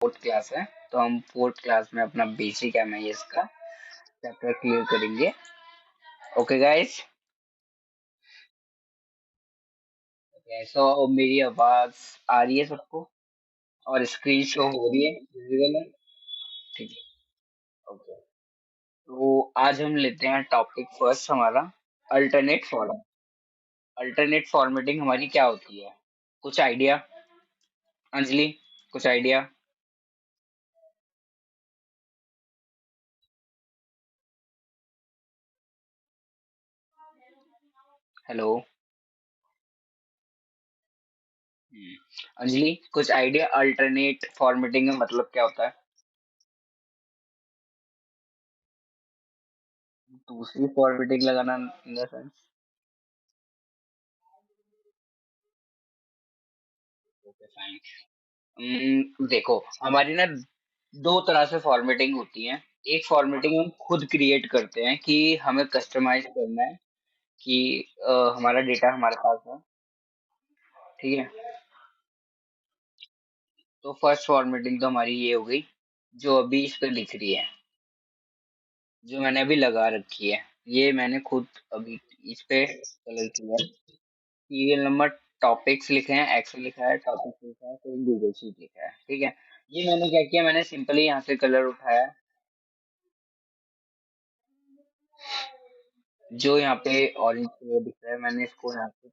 Fourth class है, तो हम फोर्थ क्लास में अपना बेसिक एमआईएस का चैप्टर क्लियर करेंगे। ओके गाइस, सो मेरी आवाज आ रही है सबको और स्क्रीन शो हो रही है, विजिबल है? ठीक है। ओके, तो आज हम लेते हैं टॉपिक फर्स्ट हमारा अल्टरनेट फॉर्मेट। अल्टरनेट फॉर्मेटिंग हमारी क्या होती है? कुछ आइडिया? अंजलि, कुछ आइडिया? हेलो। अंजलि, कुछ आइडिया अल्टरनेट फॉर्मेटिंग का मतलब क्या होता है? दूसरी फॉर्मेटिंग लगाना in the sense? Okay fine. देखो, हमारी ना दो तरह से फॉर्मेटिंग होती है। एक फॉर्मेटिंग हम खुद क्रिएट करते हैं कि हमें कस्टमाइज करना है कि हमारा डेटा हमारे पास है। ठीक है, तो फर्स्ट फॉर्मेटिंग तो हमारी ये हो गई जो अभी इस पे लिख रही है, जो मैंने अभी लगा रखी है। ये मैंने खुद अभी इस पे कलर किया है। सीरियल नंबर, टॉपिक्स लिखे हैं, एक्सेल लिखा है, टॉपिक्स लिखा है, फिर गूगल शीट लिखा है। ठीक है, ये मैंने क्या किया, मैंने सिंपली यहाँ से कलर उठाया, जो यहाँ पे ऑरेंज कलर दिख रहा है, मैंने इसको यहाँ पे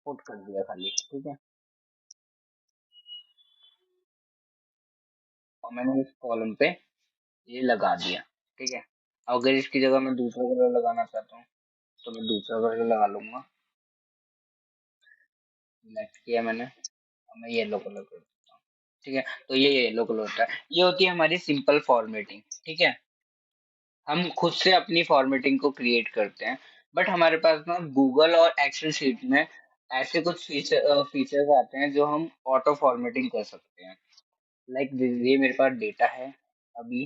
पुट कर दिया खाली। ठीक है, और मैंने इस कॉलम पे ये लगा दिया। ठीक है, अगर इसकी जगह मैं दूसरा कलर लगाना चाहता हूँ तो मैं दूसरा कलर लगा लूंगा। सिलेक्ट किया मैंने, और मैं येलो कलर कर देता हूँ। ठीक है, तो ये येलो कलर होता है। ये होती है हमारी सिंपल फॉर्मेटिंग। ठीक है, हम खुद से अपनी फॉर्मेटिंग को क्रिएट करते हैं। बट हमारे पास ना गूगल और एक्सेल शीट में ऐसे कुछ फीचर्स आते हैं जो हम ऑटो फॉर्मेटिंग कर सकते हैं। लाइक ये मेरे पास डेटा है अभी।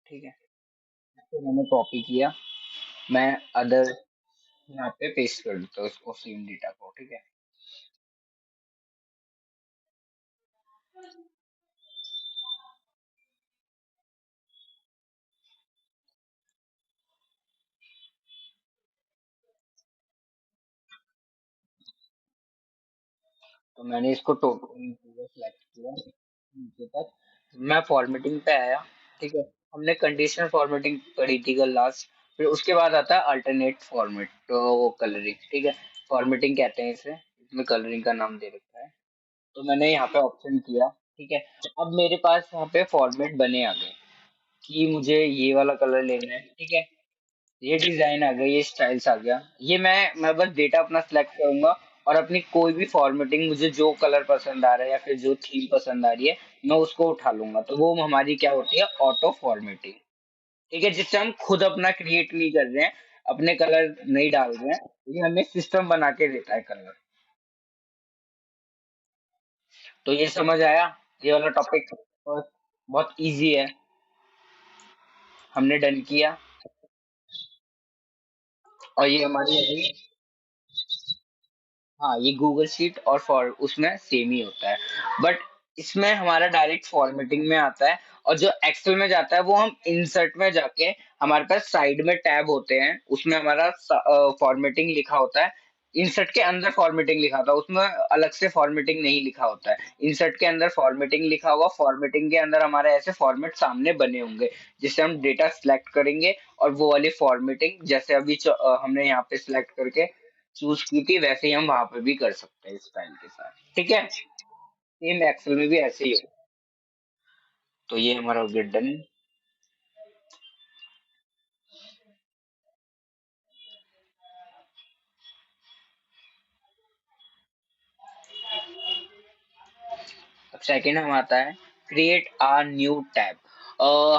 ठीक है, तो मैंने कॉपी किया, मैं अदर यहाँ पे पेस्ट कर देता हूँ उसको, सेम डेटा को। ठीक है, तो मैंने इसको टोटल सेलेक्ट किया नीचे तक, मैं फॉर्मेटिंग पे आया। ठीक है, हमने कंडीशनल फॉर्मेटिंग पढ़ी थी कल लास्ट। फिर उसके बाद आता है अल्टरनेट फॉर्मेट, तो वो कलरिंग। ठीक है, फॉर्मेटिंग कहते हैं इसे, इसमें कलरिंग का नाम दे रखा है। तो मैंने यहाँ पे ऑप्शन किया। ठीक है, अब मेरे पास यहाँ पे फॉर्मेट बने आ गए कि मुझे ये वाला कलर लेना है। ठीक है, ये डिजाइन आ गया, ये स्टाइल्स आ गया। ये मैं बस डेटा अपना सिलेक्ट करूंगा और अपनी कोई भी फॉर्मेटिंग, मुझे जो कलर पसंद आ रहा है या फिर जो थीम पसंद आ रही है, मैं उसको उठा लूंगा। तो वो हमारी क्या होती है, ऑटो फॉर्मेटिंग। ठीक है, जिससे हम खुद अपना क्रिएट नहीं कर रहे हैं, अपने कलर नहीं डाल रहे हैं, ये हमें सिस्टम बना के देता है कलर। तो ये समझ आया, ये वाला टॉपिक बहुत इजी है। हमने डन किया, और ये हमारी अभी, हाँ, ये गूगल शीट और फॉर उसमें सेम ही होता है। बट इसमें हमारा डायरेक्ट फॉर्मेटिंग में आता है, और जो एक्सेल में जाता है वो हम इंसर्ट में जाके, हमारे पास साइड में टैब होते हैं, उसमें हमारा फॉर्मेटिंग लिखा होता है। इंसर्ट के अंदर फॉर्मेटिंग लिखा होता है, उसमें अलग से फॉर्मेटिंग नहीं लिखा होता है। इंसर्ट के अंदर फॉर्मेटिंग लिखा हुआ, फॉर्मेटिंग के अंदर हमारे ऐसे फॉर्मेट सामने बने होंगे, जिससे हम डेटा सिलेक्ट करेंगे, और वो वाली फॉर्मेटिंग जैसे अभी हमने यहाँ पे सिलेक्ट करके चूज की थी, वैसे ही हम वहां पे भी कर सकते हैं स्टाइल के साथ। ठीक है, सेम एक्सेल में भी ऐसे ही हो। तो ये हमारा हो गया डन। अब सेकंड हम आता है क्रिएट आ न्यू टैब।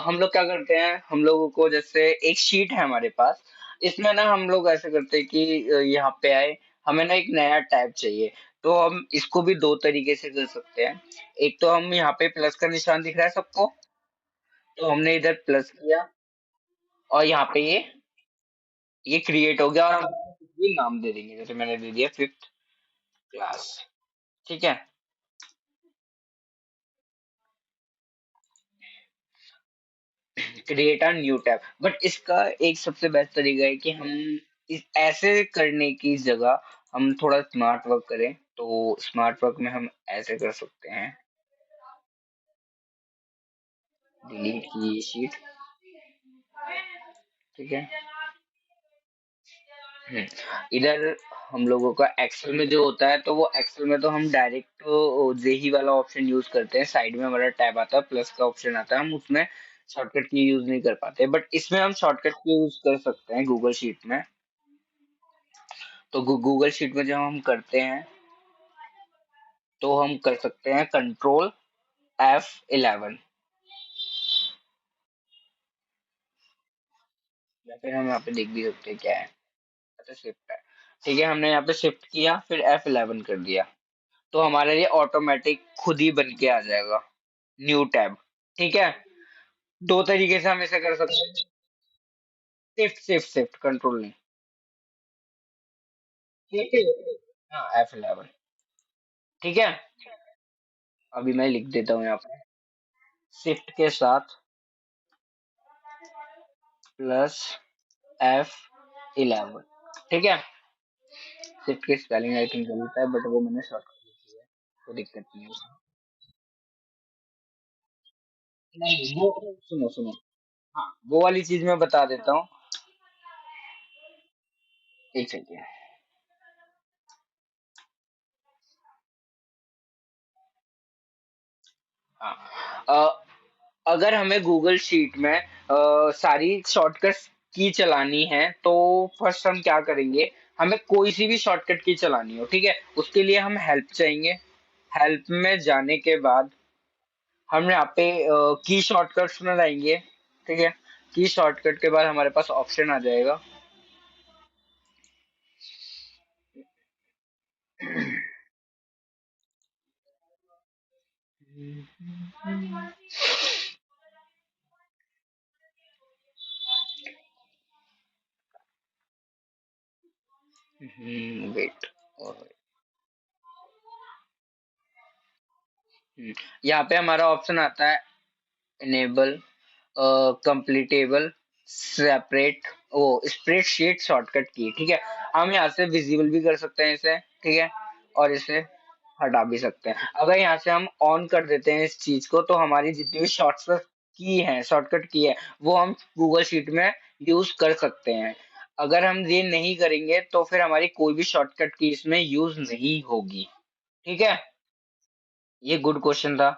हम लोग क्या करते हैं, हम लोगों को जैसे एक शीट है हमारे पास, इसमें ना हम लोग ऐसे करते हैं कि यहाँ पे आए, हमें ना एक नया टैब चाहिए। तो हम इसको भी दो तरीके से कर सकते हैं। एक तो हम यहाँ पे प्लस का निशान दिख रहा है सबको, तो हमने इधर प्लस किया, और यहाँ पे ये क्रिएट हो गया, और हम ये नाम दे देंगे, जैसे मैंने दे दिया फिफ्थ क्लास। ठीक है, create a new tab. But इसका एक सबसे बेस्ट तरीका है कि हम ऐसे करने की जगह हम थोड़ा स्मार्ट वर्क करें। तो स्मार्ट वर्क में हम ऐसे कर सकते हैं, डिलीट की शीट, ठीक है। इधर हम लोगों का एक्सेल में जो होता है, तो वो एक्सेल में तो हम डायरेक्ट जेही वाला ऑप्शन यूज करते हैं। साइड में हमारा टैब आता है, प्लस का ऑप्शन आता है, हम उसमें शॉर्टकट की यूज नहीं कर पाते। बट इसमें हम शॉर्टकट की यूज कर सकते हैं गूगल शीट में। तो गूगल शीट में जब हम करते हैं तो हम कर सकते हैं कंट्रोल F11, या फिर हम यहाँ पे देख भी सकते हैं क्या है। अच्छा शिफ्ट है, ठीक है। हमने यहाँ पे शिफ्ट किया, फिर F11 कर दिया, तो हमारा ये ऑटोमेटिक खुद ही बन के आ जाएगा न्यू टैब, ठीक है। दो तरीके से हम इसे कर सकते हैं। शिफ्ट शिफ्ट शिफ्ट, कंट्रोल नहीं। ठीक है, हाँ F11, ठीक है। अभी मैं लिख देता हूँ यहाँ पे, शिफ्ट के साथ प्लस F11, ठीक है। शिफ्ट की स्पेलिंग आई थिंक गलत है, बट वो मैंने शॉर्ट कर लिखी है, तो दिक्कत नहीं है उसमें। नहीं वो, सुनो सुनो, हाँ वो वाली चीज मैं बता देता हूँ, एक सेकेंड। हाँ, अगर हमें गूगल शीट में सारी शॉर्टकट की चलानी है, तो फर्स्ट हम क्या करेंगे, हमें कोई सी भी शॉर्टकट की चलानी हो, ठीक है, उसके लिए हम हेल्प चाहेंगे। हेल्प में जाने के बाद हम यहाँ पे की शॉर्टकट्स में जाएंगे, ठीक है। की शॉर्टकट के बाद हमारे पास ऑप्शन आ जाएगा, वेट, और यहाँ पे हमारा ऑप्शन आता है इनेबल कंप्लीटेबल सेपरेट, वो स्प्रेडशीट शॉर्टकट की, ठीक है। हम यहाँ से विजिबल भी कर सकते हैं इसे, ठीक है, और इसे हटा भी सकते हैं। अगर यहाँ से हम ऑन कर देते हैं इस चीज को, तो हमारी जितनी भी शॉर्टकट की है, वो हम गूगल शीट में यूज कर सकते हैं। अगर हम ये नहीं करेंगे तो फिर हमारी कोई भी शॉर्टकट की इसमें यूज नहीं होगी, ठीक है। ये गुड क्वेश्चन था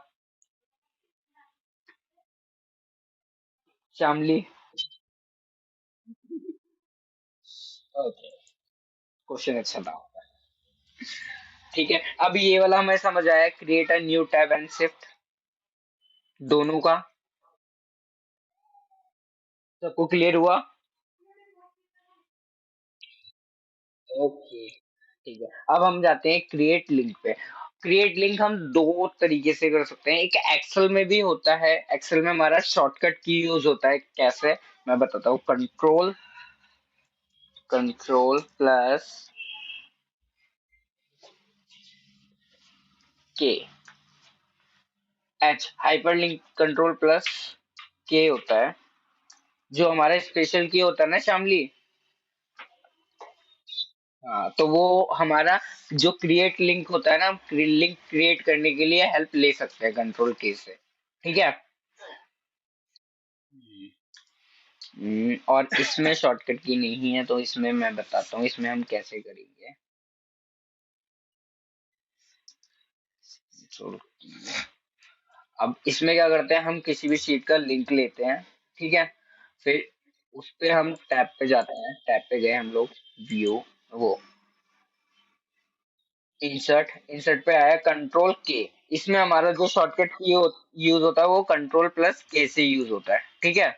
शामली। ओके, क्वेश्चन अच्छा था, ठीक है। अब ये वाला हमें समझ आया, create a new tab and shift, दोनों का सबको क्लियर हुआ। ओके, ठीक है। अब हम जाते हैं क्रिएट लिंक पे। क्रिएट लिंक हम दो तरीके से कर सकते हैं। एक एक्सेल में भी होता है, एक्सेल में हमारा शॉर्टकट की यूज होता है, कैसे मैं बताता हूँ। कंट्रोल कंट्रोल प्लस के, H hyper link control plus के होता है, जो हमारा स्पेशल की होता है ना शामली। हाँ, तो वो हमारा जो क्रिएट लिंक होता है ना, हम लिंक क्रिएट करने के लिए हेल्प ले सकते हैं कंट्रोल की से, ठीक है। और इसमें शॉर्टकट की नहीं है, तो इसमें मैं बताता हूँ इसमें हम कैसे करेंगे। Control key। अब इसमें क्या करते हैं, हम किसी भी शीट का लिंक लेते हैं, ठीक है। फिर उस पे हम टैब पे जाते हैं, टैब पे गए हम लोग, व्यू, वो इंसर्ट, इंसर्ट पे आया कंट्रोल के। इसमें हमारा जो शॉर्टकट की यूज होता है वो कंट्रोल प्लस के से यूज होता है, ठीक है।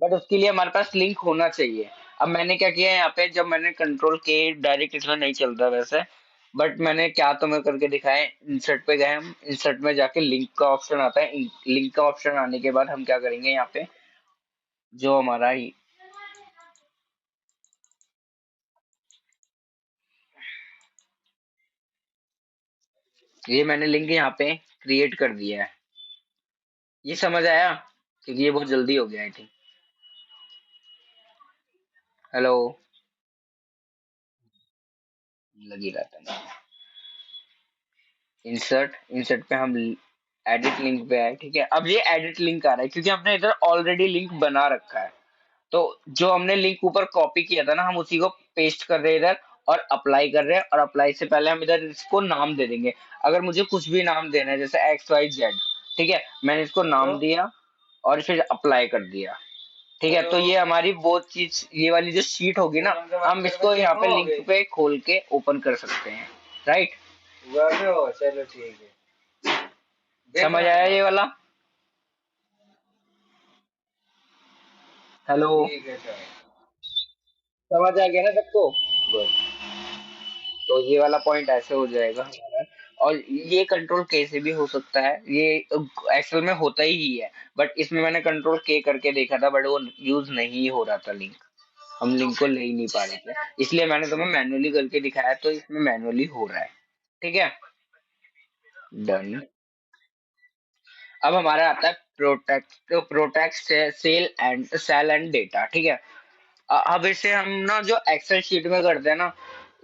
बट उसके लिए हमारे पास लिंक होना चाहिए। अब मैंने क्या किया है यहाँ पे, जब मैंने कंट्रोल के, डायरेक्ट इसमें नहीं चलता वैसे, बट मैंने क्या तुम्हें करके दिखाया, इंसर्ट पे गए हम, इंसर्ट में जाके लिंक का ऑप्शन आता है। लिंक का ऑप्शन आने के बाद हम क्या करेंगे, यहाँ पे जो हमारा ये मैंने लिंक यहाँ पे क्रिएट कर दिया है। ये समझ आया। क्योंकि ये बहुत जल्दी हो गया आई थिंक। हेलो। लगी रहता है। इंसर्ट, इंसर्ट पे हम एडिट लिंक पे आए, ठीक है। अब ये एडिट लिंक आ रहा है क्योंकि हमने इधर ऑलरेडी लिंक बना रखा है। तो जो हमने लिंक ऊपर कॉपी किया था ना, हम उसी को पेस्ट कर रहे हैं इधर और अप्लाई कर रहे हैं। और अप्लाई से पहले हम इधर इसको नाम दे देंगे। अगर मुझे कुछ भी नाम देना है जैसे एक्स वाई जेड, ठीक है, मैंने इसको नाम दिया और फिर अप्लाई कर दिया। ठीक है, तो ये हमारी वो चीज, ये वाली जो शीट होगी ना, हम इसको यहाँ पे लिंक पे खोल के ओपन कर सकते हैं। राइट। चलो ठीक है, समझ आया ये वाला। हेलो। ठीक है सर। समझ आ गया ना सबको। Good। तो ये वाला पॉइंट ऐसे हो जाएगा हमारा। और ये कंट्रोल के से भी हो सकता है, ये एक्सेल में होता ही है। बट इसमें मैंने कंट्रोल के करके देखा था, बट वो यूज नहीं हो रहा था लिंक। हम लिंक को ले ही नहीं पा रहे थे, इसलिए मैंने तुम्हें मैनुअली करके दिखाया, तो इसमें मैनुअली हो रहा है। ठीक है। डन। अब हमारा आता है प्रोटेक्ट, तो protect cell and cell and data, ठीक है। अब इसे हम ना जो एक्सेल शीट में करते हैं ना,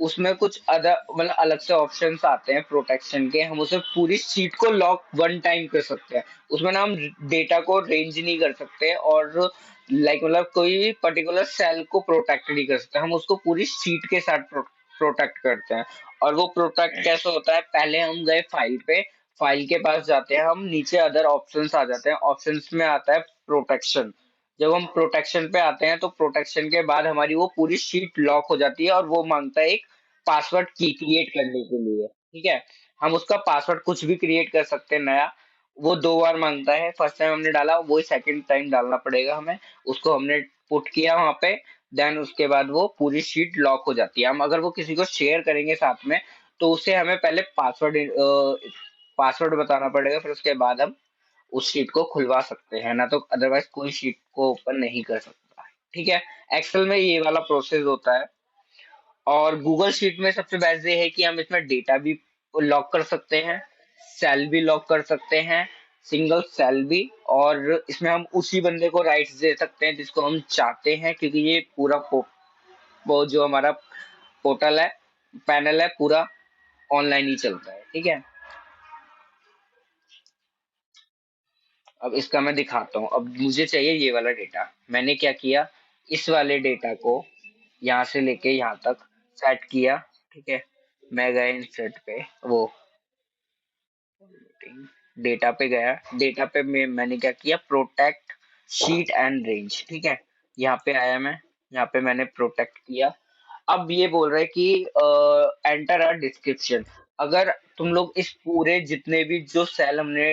उसमें कुछ अदर मतलब अलग से ऑप्शंस आते हैं प्रोटेक्शन के। हम उसे पूरी शीट को लॉक वन टाइम कर सकते हैं। उसमें ना हम डेटा को रेंज नहीं कर सकते और लाइक मतलब कोई भी पर्टिकुलर सेल को प्रोटेक्ट नहीं कर सकते। हम उसको पूरी शीट के साथ प्रोटेक्ट करते हैं। और वो प्रोटेक्ट कैसे होता है, पहले हम गए फाइल पे, फाइल के पास जाते हैं हम, नीचे अदर ऑप्शंस आ जाते हैं, ऑप्शंस में आता है प्रोटेक्शन। जब हम प्रोटेक्शन पे आते हैं तो प्रोटेक्शन के बाद हमारी वो पूरी शीट लॉक हो जाती है और वो मांगता है एक पासवर्ड की क्रिएट करने के लिए। ठीक है। हम उसका पासवर्ड कुछ भी क्रिएट कर सकते हैं नया। वो दो बार मांगता है, फर्स्ट टाइम हमने डाला वो सेकंड टाइम डालना पड़ेगा हमें। उसको हमने पुट किया वहां पे, देन उसके बाद वो पूरी शीट लॉक हो जाती है। हम अगर वो किसी को शेयर करेंगे साथ में, तो उसे हमें पहले पासवर्ड बताना पड़ेगा, फिर उसके बाद हम उस शीट को खुलवा सकते हैं, ना तो अदरवाइज कोई शीट को ओपन नहीं कर सकता। ठीक है। एक्सेल में ये वाला प्रोसेस होता है। और गूगल शीट में सबसे बेस्ट ये है कि हम इसमें डेटा भी लॉक कर सकते हैं, सेल भी लॉक कर सकते हैं, सिंगल सेल भी। और इसमें हम उसी बंदे को राइट्स दे सकते हैं जिसको हम चाहते हैं, क्योंकि ये पूरा वो जो हमारा पोर्टल है, पैनल है, पूरा ऑनलाइन ही चलता है। ठीक है। अब इसका मैं दिखाता हूँ। अब मुझे चाहिए ये वाला डेटा। मैंने क्या किया, इस वाले डेटा को यहाँ से लेके यहाँ तक सेट किया। ठीक है। मैं गया इंसर्ट पे, वो डेटा पे गया। डेटा पे मैंने क्या किया, प्रोटेक्ट शीट एंड रेंज। ठीक है। यहाँ पे आया मैं, यहाँ पे मैंने प्रोटेक्ट किया। अब ये बोल रहे हैं कि एंटर अ डिस्क्रिप्शन। अगर तुम लोग इस पूरे जितने भी जो सेल हमने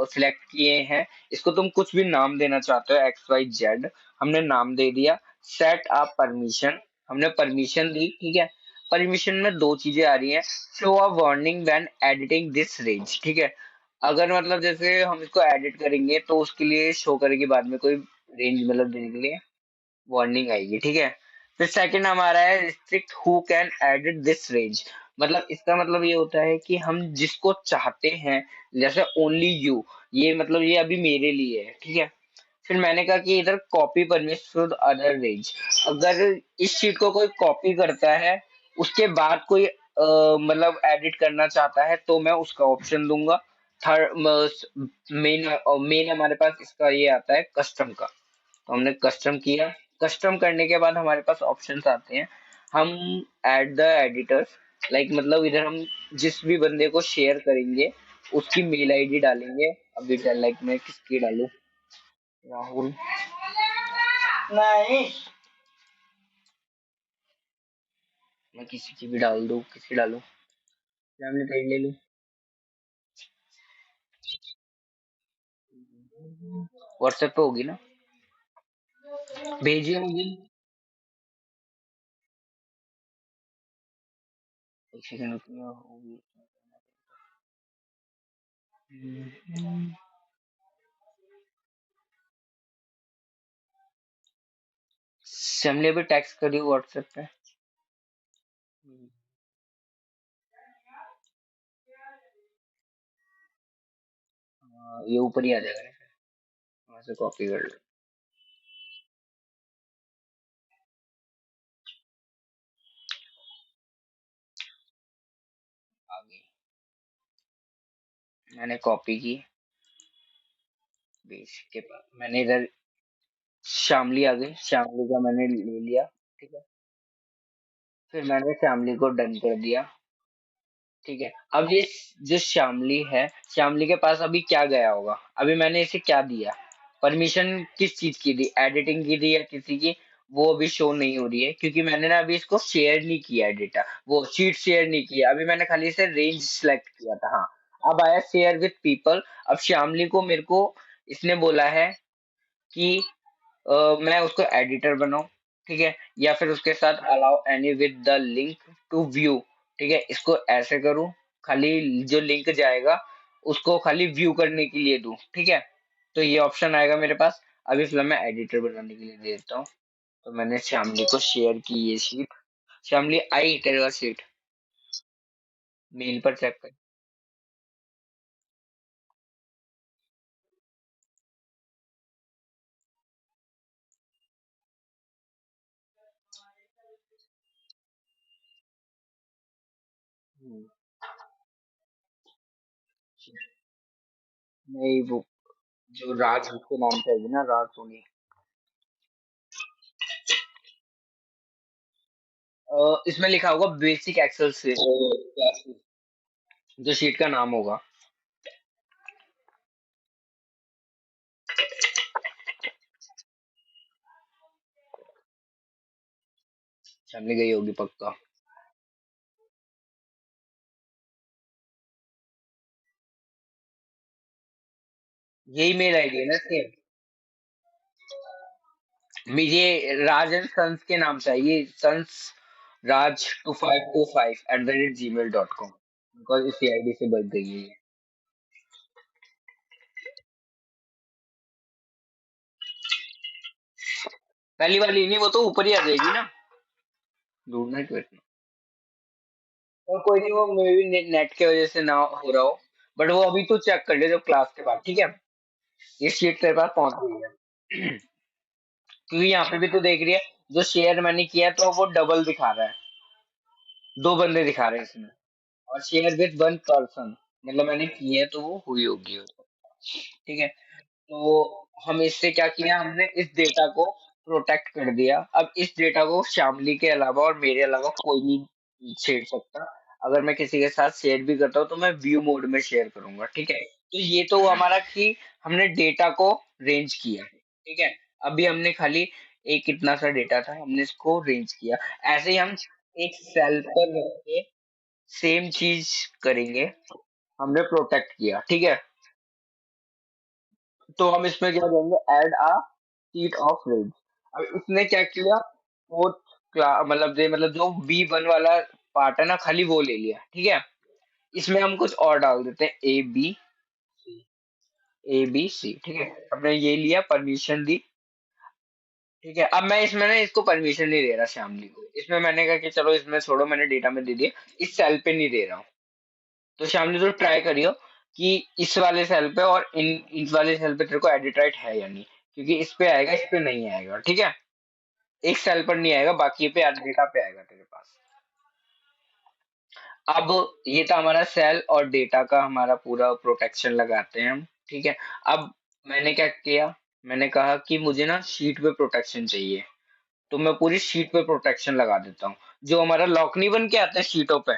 सिलेक्ट किए हैं, इसको तुम कुछ भी नाम देना चाहते हो, एक्स वाई जेड, हमने नाम दे दिया। सेट अप परमिशन, हमने परमिशन दी। ठीक है। परमिशन में दो चीजें आ रही हैं, show a warning when editing this range. ठीक है। अगर मतलब जैसे हम इसको एडिट करेंगे तो उसके लिए शो करेगी बाद में कोई रेंज, मतलब देने के लिए वार्निंग आएगी। ठीक है। फिर सेकंड हमारा है restrict who can edit this range. मतलब इसका मतलब ये होता है कि हम जिसको चाहते हैं, जैसे ओनली यू, ये मतलब ये अभी मेरे लिए है। ठीक है। फिर मैंने कहा कि इधर कॉपी परमिशन अदर रेंज। अगर इस शीट को कोई कॉपी करता है, उसके बाद कोई मतलब एडिट करना चाहता है, तो मैं उसका ऑप्शन दूंगा। थर्ड मेन, मेन हमारे पास इसका ये आता है कस्टम का। तो हमने कस्टम किया। कस्टम करने के बाद हमारे पास ऑप्शंस आते हैं। हम ऐड द एडिटर्स, लाइक मतलब इधर हम जिस भी बंदे को शेयर करेंगे उसकी मेल आईडी डालेंगे। अभी लाइक मैं किसकी डालूं, राहुल, नहीं, मैं किसी की भी डाल दूं, किसी डालूं, फैमिली पेज ले लूं। व्हाट्सएप पे होगी ना, भेजिए मुझे। एक सेकंड रुकिए, होगी। फैमिली अभी टेक्स्ट करिए व्हाट्सएप पे। ये ऊपर ही आ जाएगा। से कॉपी कर लो। आगे मैंने कॉपी की, बेस के पास मैंने इधर शामली आ गई, शामली का मैंने ले लिया। ठीक है, फिर मैंने शामली को डन कर दिया। ठीक है, अब ये जो शामली है, शामली के पास अभी क्या गया होगा, अभी मैंने इसे क्या दिया, परमिशन किस चीज की दी, एडिटिंग की दी या किसी की, वो अभी शो नहीं हो रही है क्योंकि मैंने ना अभी इसको शेयर नहीं किया है डेटा, वो शीट शेयर नहीं किया, अभी मैंने खाली इसे रेंज सेलेक्ट किया था। हाँ, अब आया शेयर विथ पीपल। अब श्यामली को मेरे को इसने बोला है कि मैं उसको एडिटर बनाऊं, ठीक है, या फिर उसके साथ allow any with the link to view. ठीक है, इसको ऐसे करूं, खाली जो लिंक जाएगा उसको खाली व्यू करने के लिए दूं। ठीक है, तो ये ऑप्शन आएगा मेरे पास। अभी फिलहाल मैं एडिटर बनाने के लिए दे देता हूँ। तो मैंने श्यामली को शेयर की ये शीट। श्यामली आई तेरे पास शीट, मेल पर चेक कर। हम्म, नहीं वो जो राज के नाम से है ना, राज सोनी। इसमें लिखा होगा बेसिक एक्सेल से जो शीट का नाम होगा। श्यामली गई होगी पक्का। यही मेल आईडी है ना सेम। ये राज एंड सन्स के नाम से है ये, सन्स राज 2525@gmail.com, बिकॉज इसी आईडी से बच गई है ये। पहली वाली नहीं, वो तो ऊपर ही आ जाएगी ना, ढूंढना क्यों इतना। और कोई नहीं, वो मे भी नेट की वजह से ना हो रहा हो, बट वो अभी तो चेक कर ले जब क्लास के बाद। ठीक है, ये शीट तेरे पास पहुंच गई है। क्योंकि यहाँ पे भी तो देख रही है, जो शेयर मैंने किया तो वो डबल दिखा रहा है, दो बंदे दिखा रहे हैं इसमें। और शेयर विद वन पर्सन, मतलब मैंने की है तो वो हुई होगी। ठीक है, तो हम इससे क्या किया, हमने इस डेटा को प्रोटेक्ट कर दिया। अब इस डेटा को शामली के अलावा और मेरे अलावा कोई नहीं छेड़ सकता। अगर मैं किसी के साथ शेयर भी करता हूँ तो मैं व्यू मोड में शेयर करूंगा। ठीक है, तो ये तो हमारा कि हमने डेटा को रेंज किया। ठीक है, अभी हमने खाली एक कितना सा डेटा था, हमने इसको रेंज किया। ऐसे ही हम एक सेल पर रख के सेम चीज करेंगे। हमने प्रोटेक्ट किया, ठीक है, तो हम इसमें क्या देंगे, add a sheet of range. अब इसने क्या किया, फोर्थ क्लास मतलब जो B1 वाला पार्ट है ना, खाली वो ले लिया। ठीक है, इसमें हम कुछ और डाल देते हैं, A B C। ठीक है, हमने ये लिया, परमिशन दी। ठीक है, अब मैं इसमें ना इसको परमिशन नहीं दे रहा श्यामली को, इसमें मैंने कहा कि चलो इसमें छोड़ो, मैंने डेटा में दे दिया, इस सेल पे नहीं दे रहा हूँ। तो श्यामली तो ट्राई करियो कि इस वाले सेल पे और इन इस वाले सेल पे तेरे को एडिट राइट है या नहीं, क्योंकि इस पे आएगा, इस पे नहीं आएगा। ठीक है, एक सेल पर नहीं आएगा, बाकी पे डेटा पे आएगा तेरे पास। अब ये था हमारा सेल और डेटा का हमारा पूरा प्रोटेक्शन लगाते हैं हम। ठीक है, अब मैंने क्या किया, मैंने कहा कि मुझे ना शीट पे प्रोटेक्शन चाहिए, तो मैं पूरी शीट पे प्रोटेक्शन लगा देता हूँ। जो हमारा लॉक नहीं बन के आता है शीटों पे।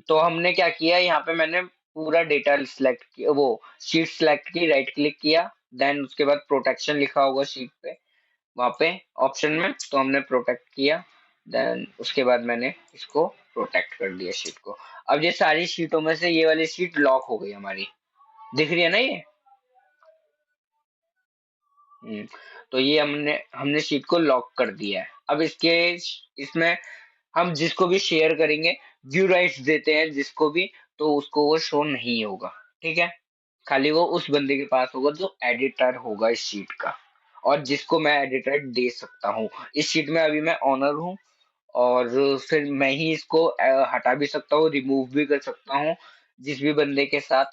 तो हमने क्या किया, यहाँ पे मैंने पूरा डेटा सिलेक्ट किया, वो शीट सिलेक्ट की, राइट क्लिक किया, देन उसके बाद प्रोटेक्शन लिखा होगा शीट पे, वहां पे ऑप्शन में, तो हमने प्रोटेक्ट किया। देन उसके बाद मैंने इसको प्रोटेक्ट कर दिया शीट को। अब ये सारी शीटों में से ये वाली शीट लॉक हो गई हमारी, दिख रही है ना ये। हम्म, तो ये हमने हमने शीट को लॉक कर दिया है। अब इसके इसमें हम जिसको भी शेयर करेंगे, व्यू राइट्स देते हैं जिसको भी, तो उसको वो शो नहीं होगा। ठीक है, खाली वो उस बंदे के पास होगा जो एडिटर होगा इस शीट का, और जिसको मैं एडिटर दे सकता हूँ। इस शीट में अभी मैं ऑनर हूँ, और फिर मैं ही इसको हटा भी सकता हूँ, रिमूव भी कर सकता हूँ जिस भी बंदे के साथ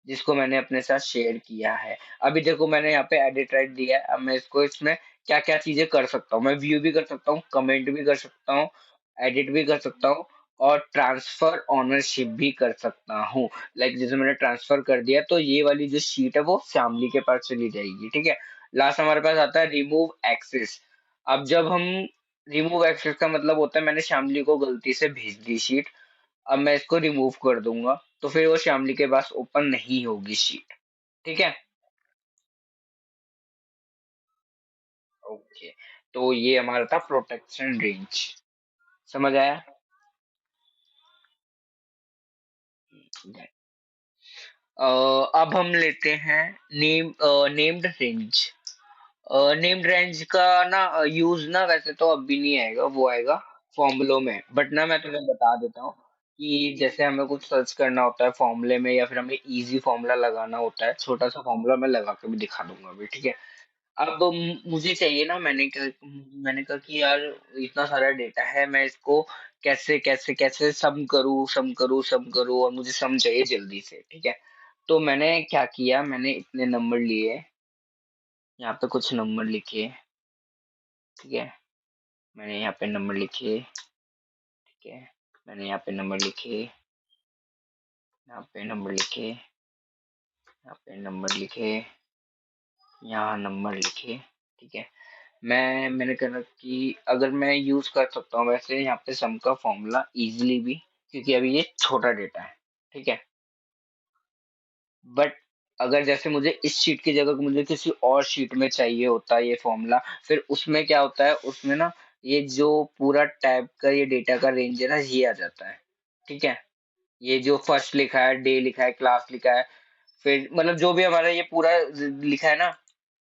जिसको मैंने अपने साथ शेयर किया है। अभी देखो मैंने यहाँ पे एडिट राइट दिया है, अब मैं इसको इसमें क्या-क्या चीज़ें कर सकता हूँ, मैं व्यू भी कर सकता हूँ, कमेंट भी कर सकता हूँ, एडिट भी कर सकता हूँ और ट्रांसफर ओनरशिप भी कर सकता हूँ। लाइक जैसे मैंने ट्रांसफर कर दिया तो ये वाली जो शीट है वो फैमिली के पास चली जाएगी, ठीक है। लास्ट हमारे पास आता है रिमूव एक्सेस। अब जब हम रिमूव एक्सेस का मतलब होता है मैंने श्यामली को गलती से भेज दी शीट, अब मैं इसको रिमूव कर दूंगा तो फिर वो श्यामली के पास ओपन नहीं होगी शीट, ठीक है। ओके, तो ये हमारा था प्रोटेक्शन रेंज, समझ आया। अब हम लेते हैं name named range. Named range का ना यूज ना वैसे तो अब भी नहीं आएगा, वो आएगा फॉर्मूलों में, बट ना मैं तुम्हें बता देता हूँ कि जैसे हमें कुछ सर्च करना होता है फॉर्मूले में या फिर हमें इजी फॉर्मूला लगाना होता है, छोटा सा फॉर्मूला मैं लगा के भी दिखा दूंगा अभी, ठीक है। अब मुझे चाहिए ना, मैंने कहा कि यार इतना सारा डेटा है, मैं इसको कैसे कैसे कैसे सम करूँ और मुझे सम चाहिए जल्दी से, ठीक है। तो मैंने क्या किया, मैंने इतने नंबर लिए, यहाँ पे कुछ नंबर लिखे, ठीक है। मैंने यहाँ पे नंबर लिखे, ठीक है। मैंने यहाँ पे नंबर लिखे, यहाँ पे नंबर लिखे, यहाँ पे नंबर लिखे, यहाँ नंबर लिखे, ठीक है। मैंने कहा कि अगर मैं यूज कर सकता हूँ वैसे यहाँ पे सम का फॉर्मूला इजीली भी, क्योंकि अभी ये छोटा डेटा है, ठीक है। बट अगर जैसे मुझे इस शीट की जगह मुझे किसी और शीट में चाहिए होता है ये फॉर्मूला, फिर उसमें क्या होता है, उसमें ना ये जो पूरा टैब का ये डेटा का रेंज है ना ये आ जाता है, ठीक है। ये जो फर्स्ट लिखा है, डे लिखा है, क्लास लिखा है, फिर मतलब जो भी हमारा ये पूरा लिखा है ना,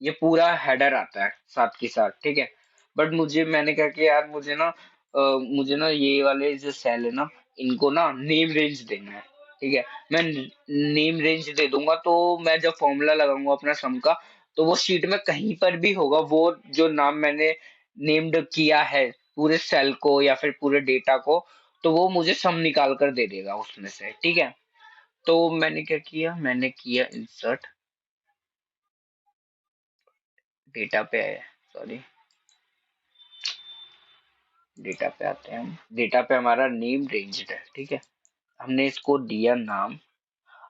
ये पूरा हेडर आता है साथ के साथ, ठीक है। बट मैंने कहा कि यार मुझे ना ये वाले जो सेल है ना, इनको ना नेम रेंज देना है, ठीक है। मैं नेम रेंज दे दूंगा तो मैं जब फॉर्मूला लगाऊंगा अपना सम का, तो वो शीट में कहीं पर भी होगा, वो जो नाम मैंने नेम्ड किया है पूरे सेल को या फिर पूरे डेटा को, तो वो मुझे सम निकाल कर दे देगा उसमें से, ठीक है। तो मैंने क्या किया, मैंने किया इंसर्ट, डेटा पे आया, सॉरी, डेटा पे आते हैं हम, डेटा पे हमारा नेम रेंज्ड है, ठीक है। हमने इसको दिया नाम।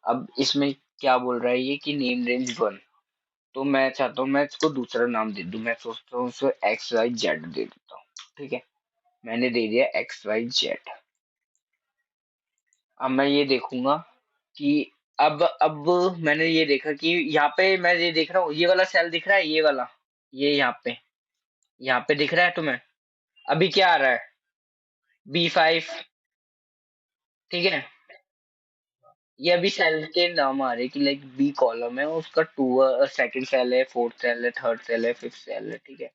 अब इसमें क्या बोल रहा है ये कि नेम रेंज 1, तो मैं चाहता हूँ मैं इसको दूसरा नाम दे दूं, मैं सोचता हूँ इसको एक्स वाई जेड दे देता हूँ, ठीक है। मैंने दे दिया एक्स वाई जेड। अब मैं ये देखूंगा कि अब मैंने ये देखा कि यहाँ पे मैं ये देख रहा हूँ, ये वाला सेल दिख रहा है, ये वाला, ये यहाँ पे दिख रहा है तुम्हें, अभी क्या आ रहा है, B5, ठीक है। ये अभी सेल के नाम आ रहे हैं कि लाइक बी कॉलम है, उसका टू सेकंड सेल है, फोर्थ सेल है, थर्ड सेल है, फिफ्थ सेल है, ठीक है।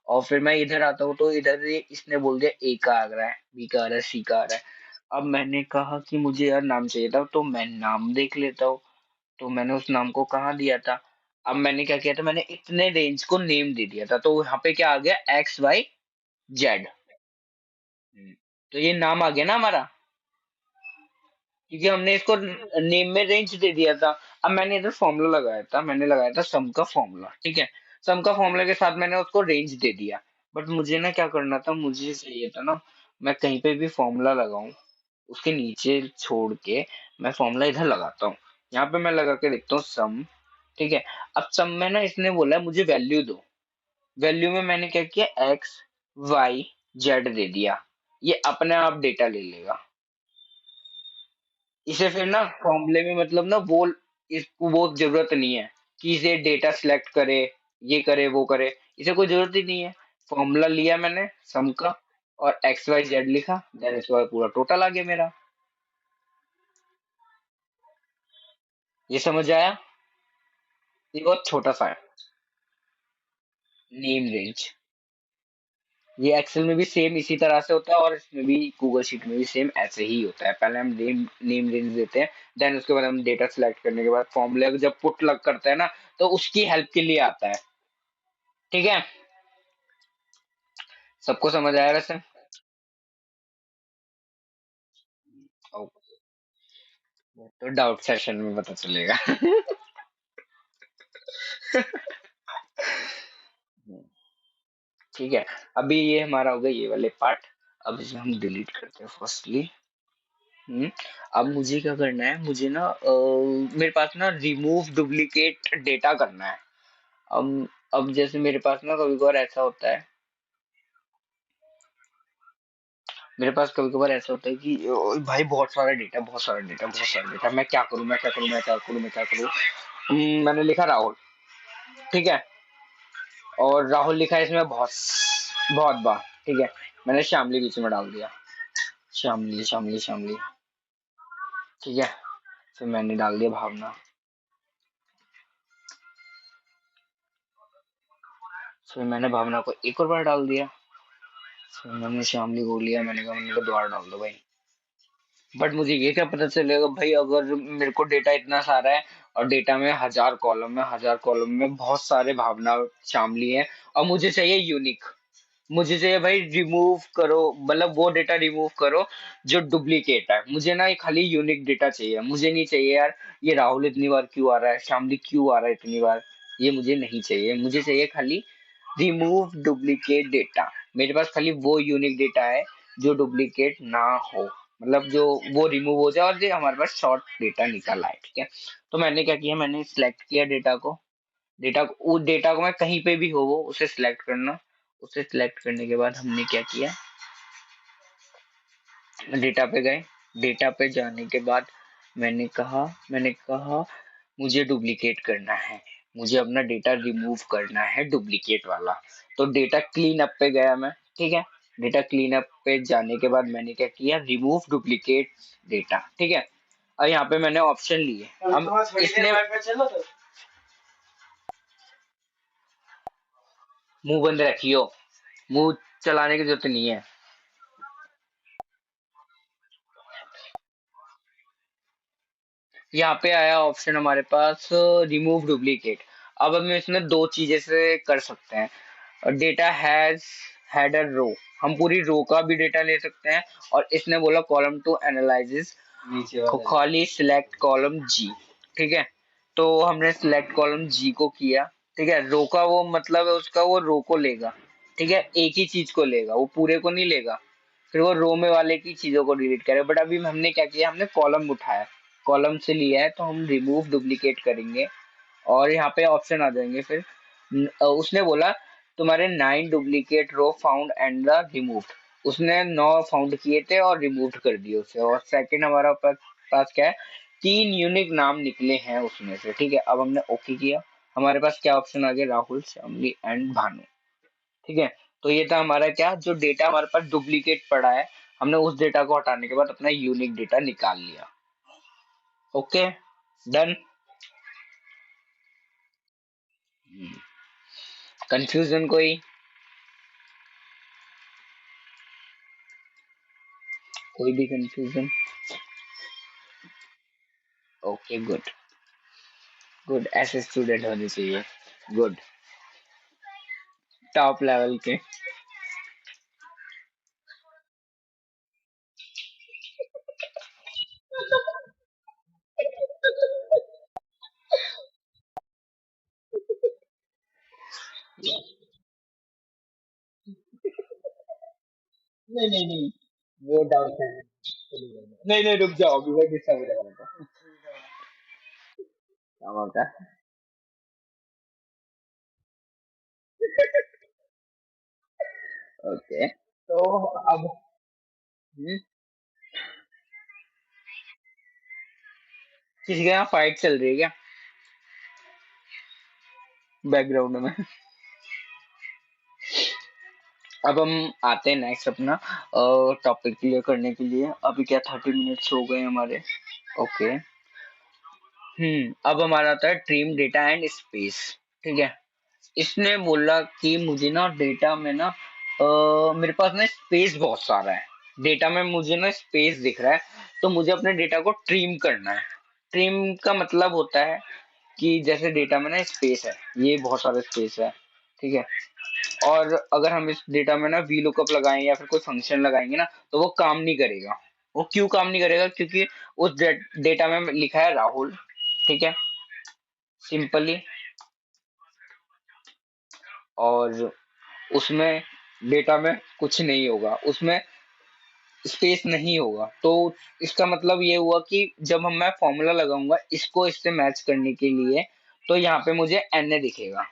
और फिर मैं इधर आता हूँ तो इधर ये इसने बोल दिया ए का आ रहा है, बी का आ रहा है, सी का आ रहा है। अब मैंने कहा कि मुझे यार नाम चाहिए था, तो मैं नाम देख लेता हूँ, तो मैंने उस नाम को कहाँ दिया था। अब मैंने क्या किया था, मैंने इतने रेंज को नेम दे दिया था, तो यहाँ पे क्या आ गया, एक्स वाई जेड। तो ये नाम आ गया ना हमारा, क्योंकि हमने इसको नेम में रेंज दे दिया था। अब मैंने इधर फॉर्मूला लगाया था, मैंने लगाया था सम का फॉर्मूला, ठीक है। सम का फॉर्मूला के साथ मैंने उसको रेंज दे दिया। बट मुझे ना क्या करना था, मुझे चाहिए था ना मैं कहीं पे भी फॉर्मूला लगाऊं, उसके नीचे छोड़ के मैं फॉर्मूला इधर लगाता हूँ। यहाँ पे मैं लगा के देखता हूँ सम, ठीक है। अब सम में ना इसने बोला है मुझे वैल्यू दो, वैल्यू में मैंने क्या किया, एक्स वाई जेड दे दिया, ये अपने आप डेटा ले लेगा। इसे फिर ना फॉर्मूले में मतलब ना इसको वो जरूरत नहीं है कि इसे डेटा सिलेक्ट करे, ये करे वो करे, इसे कोई जरूरत ही नहीं है। फॉर्मूला लिया मैंने सम का और एक्स वाई जेड लिखा, देन इसके बाद पूरा टोटल आ गया मेरा। ये समझ आया, ये बहुत छोटा सा है, नेम रेंज। ये एक्सेल में भी सेम इसी तरह से होता है और इसमें भी गूगल शीट में भी सेम ऐसे ही होता है। पहले हम नेम रेंज देते हैं, देन उसके बाद हम डेटा सिलेक्ट करने के बाद फॉर्मूले जब पुट लग करते हैं ना, तो उसकी हेल्प के लिए आता है, ठीक है। सबको समझ आया वैसे। तो डाउट सेशन में पता चलेगा। ठीक है, अभी ये हमारा हो गया ये वाले पार्ट। अब इसे हम डिलीट करते हैं फर्स्टली। अब मुझे क्या करना है, मुझे ना मेरे पास ना रिमूव डुप्लीकेट डेटा करना है। अब जैसे मेरे पास ना कभी कभार ऐसा होता है, मेरे पास कभी कभार ऐसा होता है कि भाई बहुत सारा डेटा, बहुत सारा डेटा, बहुत सारा डेटा, मैं क्या करूं, मैं क्या करूं, मैं क्या करूं, मैं क्या करूं। मैंने लिखा राहुल, ठीक है, और राहुल लिखा है इसमें बहुत बहुत बार, ठीक है। मैंने श्यामली बीच में डाल दिया, श्यामली श्यामली श्यामली, ठीक है। फिर मैंने डाल दिया भावना, फिर मैंने भावना को एक और बार डाल दिया, फिर मैंने श्यामली को लिया, मैंने कहा मैंने को दोबारा डाल दो भाई। बट मुझे ये क्या पता चलेगा भाई, अगर मेरे को डेटा इतना सारा है और डेटा में 1000 कॉलम में, 1000 कॉलम में बहुत सारे भावना शामिल है, और मुझे चाहिए यूनिक, मुझे चाहिए भाई रिमूव करो, मतलब वो डेटा रिमूव करो जो डुप्लीकेट है। मुझे ना ये खाली यूनिक डेटा चाहिए, मुझे नहीं चाहिए यार ये राहुल इतनी बार क्यों आ रहा है, शामली क्यों आ रहा है इतनी बार, ये मुझे नहीं चाहिए। मुझे चाहिए खाली रिमूव डुप्लीकेट डेटा। मेरे पास खाली वो यूनिक डेटा है जो डुप्लीकेट ना हो, मतलब जो वो रिमूव हो जाए और जो हमारे पास शॉर्ट डेटा निकल आए, ठीक है। तो मैंने क्या किया, मैंने सिलेक्ट किया डेटा को, उस डेटा को मैं कहीं पे भी हो वो उसे सिलेक्ट करना। उसे सिलेक्ट करने के बाद हमने क्या किया, डेटा पे गए, डेटा पे जाने के बाद मैंने कहा मुझे डुप्लीकेट करना है, मुझे अपना डेटा रिमूव करना है डुप्लीकेट वाला। तो डेटा क्लीन अप पे गया मैं, ठीक है। डेटा क्लीन अप पे जाने के बाद मैंने क्या किया, रिमूव डुप्लीकेट डेटा, ठीक है। और यहाँ पे मैंने ऑप्शन लिए, हम इसने मुंह बंद रखियो, मुंह चलाने की जरूरत नहीं है। यहाँ पे आया ऑप्शन हमारे पास रिमूव डुप्लीकेट। अब हम इसमें दो चीजें से कर सकते हैं, डेटा हैज हेडर रो, हम पूरी रो का भी डेटा ले सकते हैं, और इसने बोला कॉलम टू एनालिसिस खाली सिलेक्ट कॉलम जी, ठीक है। तो हमने सिलेक्ट कॉलम जी को किया, ठीक है। रो का वो मतलब है उसका, वो रो को लेगा, ठीक है, एक ही चीज को लेगा, वो पूरे को नहीं लेगा। फिर वो रो में वाले की चीजों को डिलीट करे। बट अभी हमने क्या किया, हमने कॉलम उठाया, कॉलम से लिया है, तो हम रिमूव डुप्लीकेट करेंगे और यहाँ पे ऑप्शन आ जाएंगे। फिर उसने बोला तुम्हारे 9 duplicate row found and the removed, उसने 9 फाउंड किए थे और रिमूव कर दिए उसे। और सेकंड हमारा पास क्या है, 3 यूनिक नाम निकले हैं उसमें से, ठीक है। अब हमने ओके किया, हमारे पास क्या ऑप्शन आ गया, राहुल श्यामली एंड भानु, ठीक है। तो ये था हमारा क्या, जो डेटा हमारे पास डुप्लीकेट पड़ा है, हमने उस डेटा को हटाने के बाद अपना यूनिक डेटा निकाल लिया। Okay, done. कंफ्यूजन कोई, कोई भी कंफ्यूजन? ओके गुड, गुड, ऐसे स्टूडेंट होने चाहिए, गुड, टॉप लेवल के। नहीं नहीं नहीं, वो डाउट है, नहीं नहीं रुक जाओ, अभी वही डिस्टर्ब हो जाएगा। क्या होता है? ओके, तो अब किसी के यहाँ फाइट चल रही है क्या बैकग्राउंड में? अब हम आते हैं नेक्स्ट अपना टॉपिक क्लियर करने के लिए। अभी क्या 30 मिनट्स हो गए हमारे। ओके, अब हमारा आता है ट्रीम डेटा एंड स्पेस, ठीक है। इसने बोला कि मुझे ना डेटा में ना मेरे पास ना स्पेस बहुत सारा है, डेटा में मुझे ना स्पेस दिख रहा है, तो मुझे अपने डेटा को ट्रिम करना है। ट्रिम का मतलब होता है कि जैसे डेटा में ना स्पेस है, ये बहुत सारा स्पेस है, ठीक है। और अगर हम इस डेटा में ना वी लुकअप लगाएं या फिर कोई फंक्शन लगाएंगे ना, तो वो काम नहीं करेगा, वो क्यों काम नहीं करेगा? क्योंकि उस डेटा में लिखा है राहुल, ठीक है, सिंपली, और उसमें डेटा में कुछ नहीं होगा, उसमें स्पेस नहीं होगा। तो इसका मतलब ये हुआ कि जब मैं फॉर्मूला लगाऊंगा इसको इससे मैच करने के लिए, तो यहाँ पे मुझे एन दिखेगा,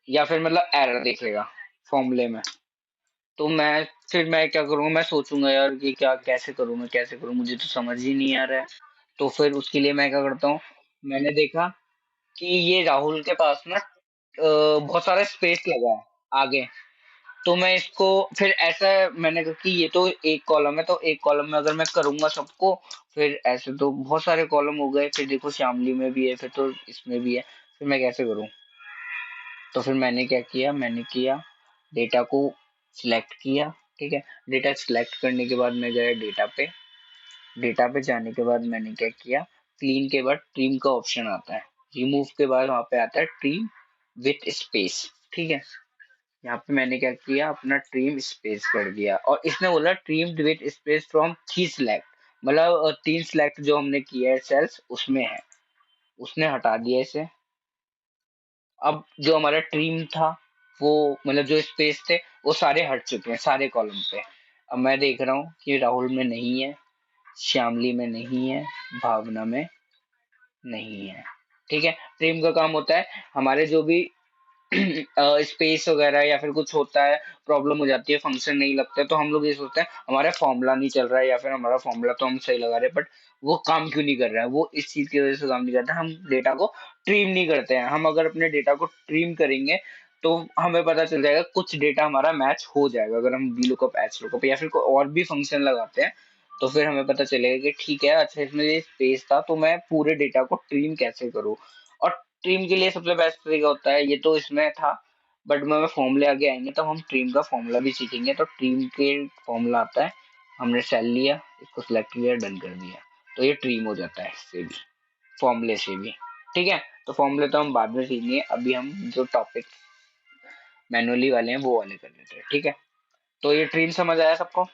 या फिर मतलब एरर दिखेगा फॉर्मूले में। तो मैं क्या करूंगा, मैं सोचूंगा यार कि क्या कैसे करूं, मैं कैसे करूं, मुझे तो समझ ही नहीं आ रहा है। तो फिर उसके लिए मैं क्या करता हूँ, मैंने देखा कि ये राहुल के पास ना बहुत सारा स्पेस लगा है आगे। तो मैं इसको फिर ऐसा, मैंने कहा कि ये तो एक कॉलम है, तो एक कॉलम में अगर मैं करूंगा सबको, फिर ऐसे तो बहुत सारे कॉलम हो गए, फिर देखो श्यामली में भी है, फिर तो इसमें भी है, फिर मैं कैसे करूं? तो फिर मैंने क्या किया, मैंने किया डेटा को सिलेक्ट किया, ठीक है। डेटा सिलेक्ट करने के बाद मैं गया डेटा पे, डेटा पे जाने के बाद मैंने क्या किया, क्लीन के बाद ट्रिम का ऑप्शन आता है, रिमूव के बाद वहां पे आता है ट्रिम विथ स्पेस, ठीक है। यहाँ पे मैंने क्या किया, अपना ट्रिम स्पेस कर दिया, और इसने बोला trim with space from 3 select, मतलब 3 सिलेक्ट जो हमने किया है सेल्स उसमें है, उसने हटा दिया इसे। अब जो हमारा ट्रिम था, वो मतलब जो स्पेस थे वो सारे हट चुके हैं सारे कॉलम पे। अब मैं देख रहा हूँ कि राहुल में नहीं है, श्यामली में नहीं है, भावना में नहीं है, ठीक है। ट्रिम का काम होता है हमारे जो भी स्पेस वगैरह या फिर कुछ होता है, प्रॉब्लम हो जाती है, फंक्शन नहीं लगता है, तो हम लोग ये सोचते हैं हमारा फॉर्मूला नहीं चल रहा है, या फिर हमारा फॉर्मूला तो हम सही लगा रहे हैं बट वो काम क्यों नहीं कर रहा है, वो इस चीज की वजह से काम नहीं करता, हम डेटा को ट्रिम नहीं करते हैं। हम अगर अपने डेटा को ट्रिम करेंगे तो हमें पता चल जाएगा, कुछ डेटा हमारा मैच हो जाएगा अगर हम वी लुकअप एच लुकअप या फिर कोई और भी फंक्शन लगाते हैं, तो फिर हमें पता चलेगा कि ठीक है, अच्छा इसमें ये स्पेस था, तो मैं पूरे डेटा को ट्रिम कैसे करूँ। और ट्रिम के लिए सबसे बेस्ट तरीका होता है, ये तो इसमें था, बट में फॉर्मूले आगे आएंगे तब हम ट्रिम का फॉर्मूला भी सीखेंगे। तो ट्रिम के फॉर्मूला आता है, हमने सेल लिया, इसको सिलेक्ट किया, डन कर दिया, तो ये ट्रिम हो जाता है इससे भी, फॉर्मूले से भी, ठीक है। तो फॉर्मूले तो हम बाद में सीखेंगे, अभी हम जो टॉपिक मैनुअली वाले हैं वो वाले कर लेते हैं, ठीक है। तो ये ट्रिम समझ आया सबको?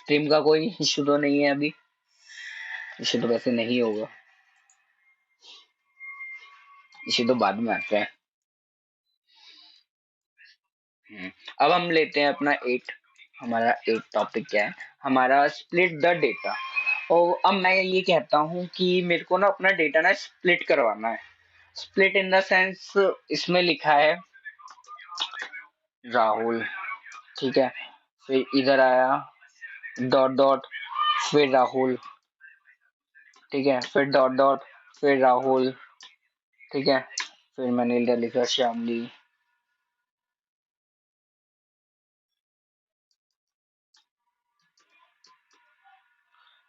ट्रिम का कोई इशू तो नहीं है अभी? इशू तो वैसे नहीं होगा, इशू तो बाद में आते हैं। अब हम लेते हैं अपना एट, हमारा एट टॉपिक क्या है, हमारा स्प्लिट द डेटा। और अब मैं ये कहता हूँ कि मेरे को ना अपना डेटा ना स्प्लिट करवाना है। स्प्लिट इन द सेंस, इसमें लिखा है राहुल, ठीक है, फिर इधर आया डॉट डॉट, फिर राहुल, ठीक है, फिर डॉट डॉट, फिर राहुल, ठीक है, फिर मैंने इधर लिखा श्यामली,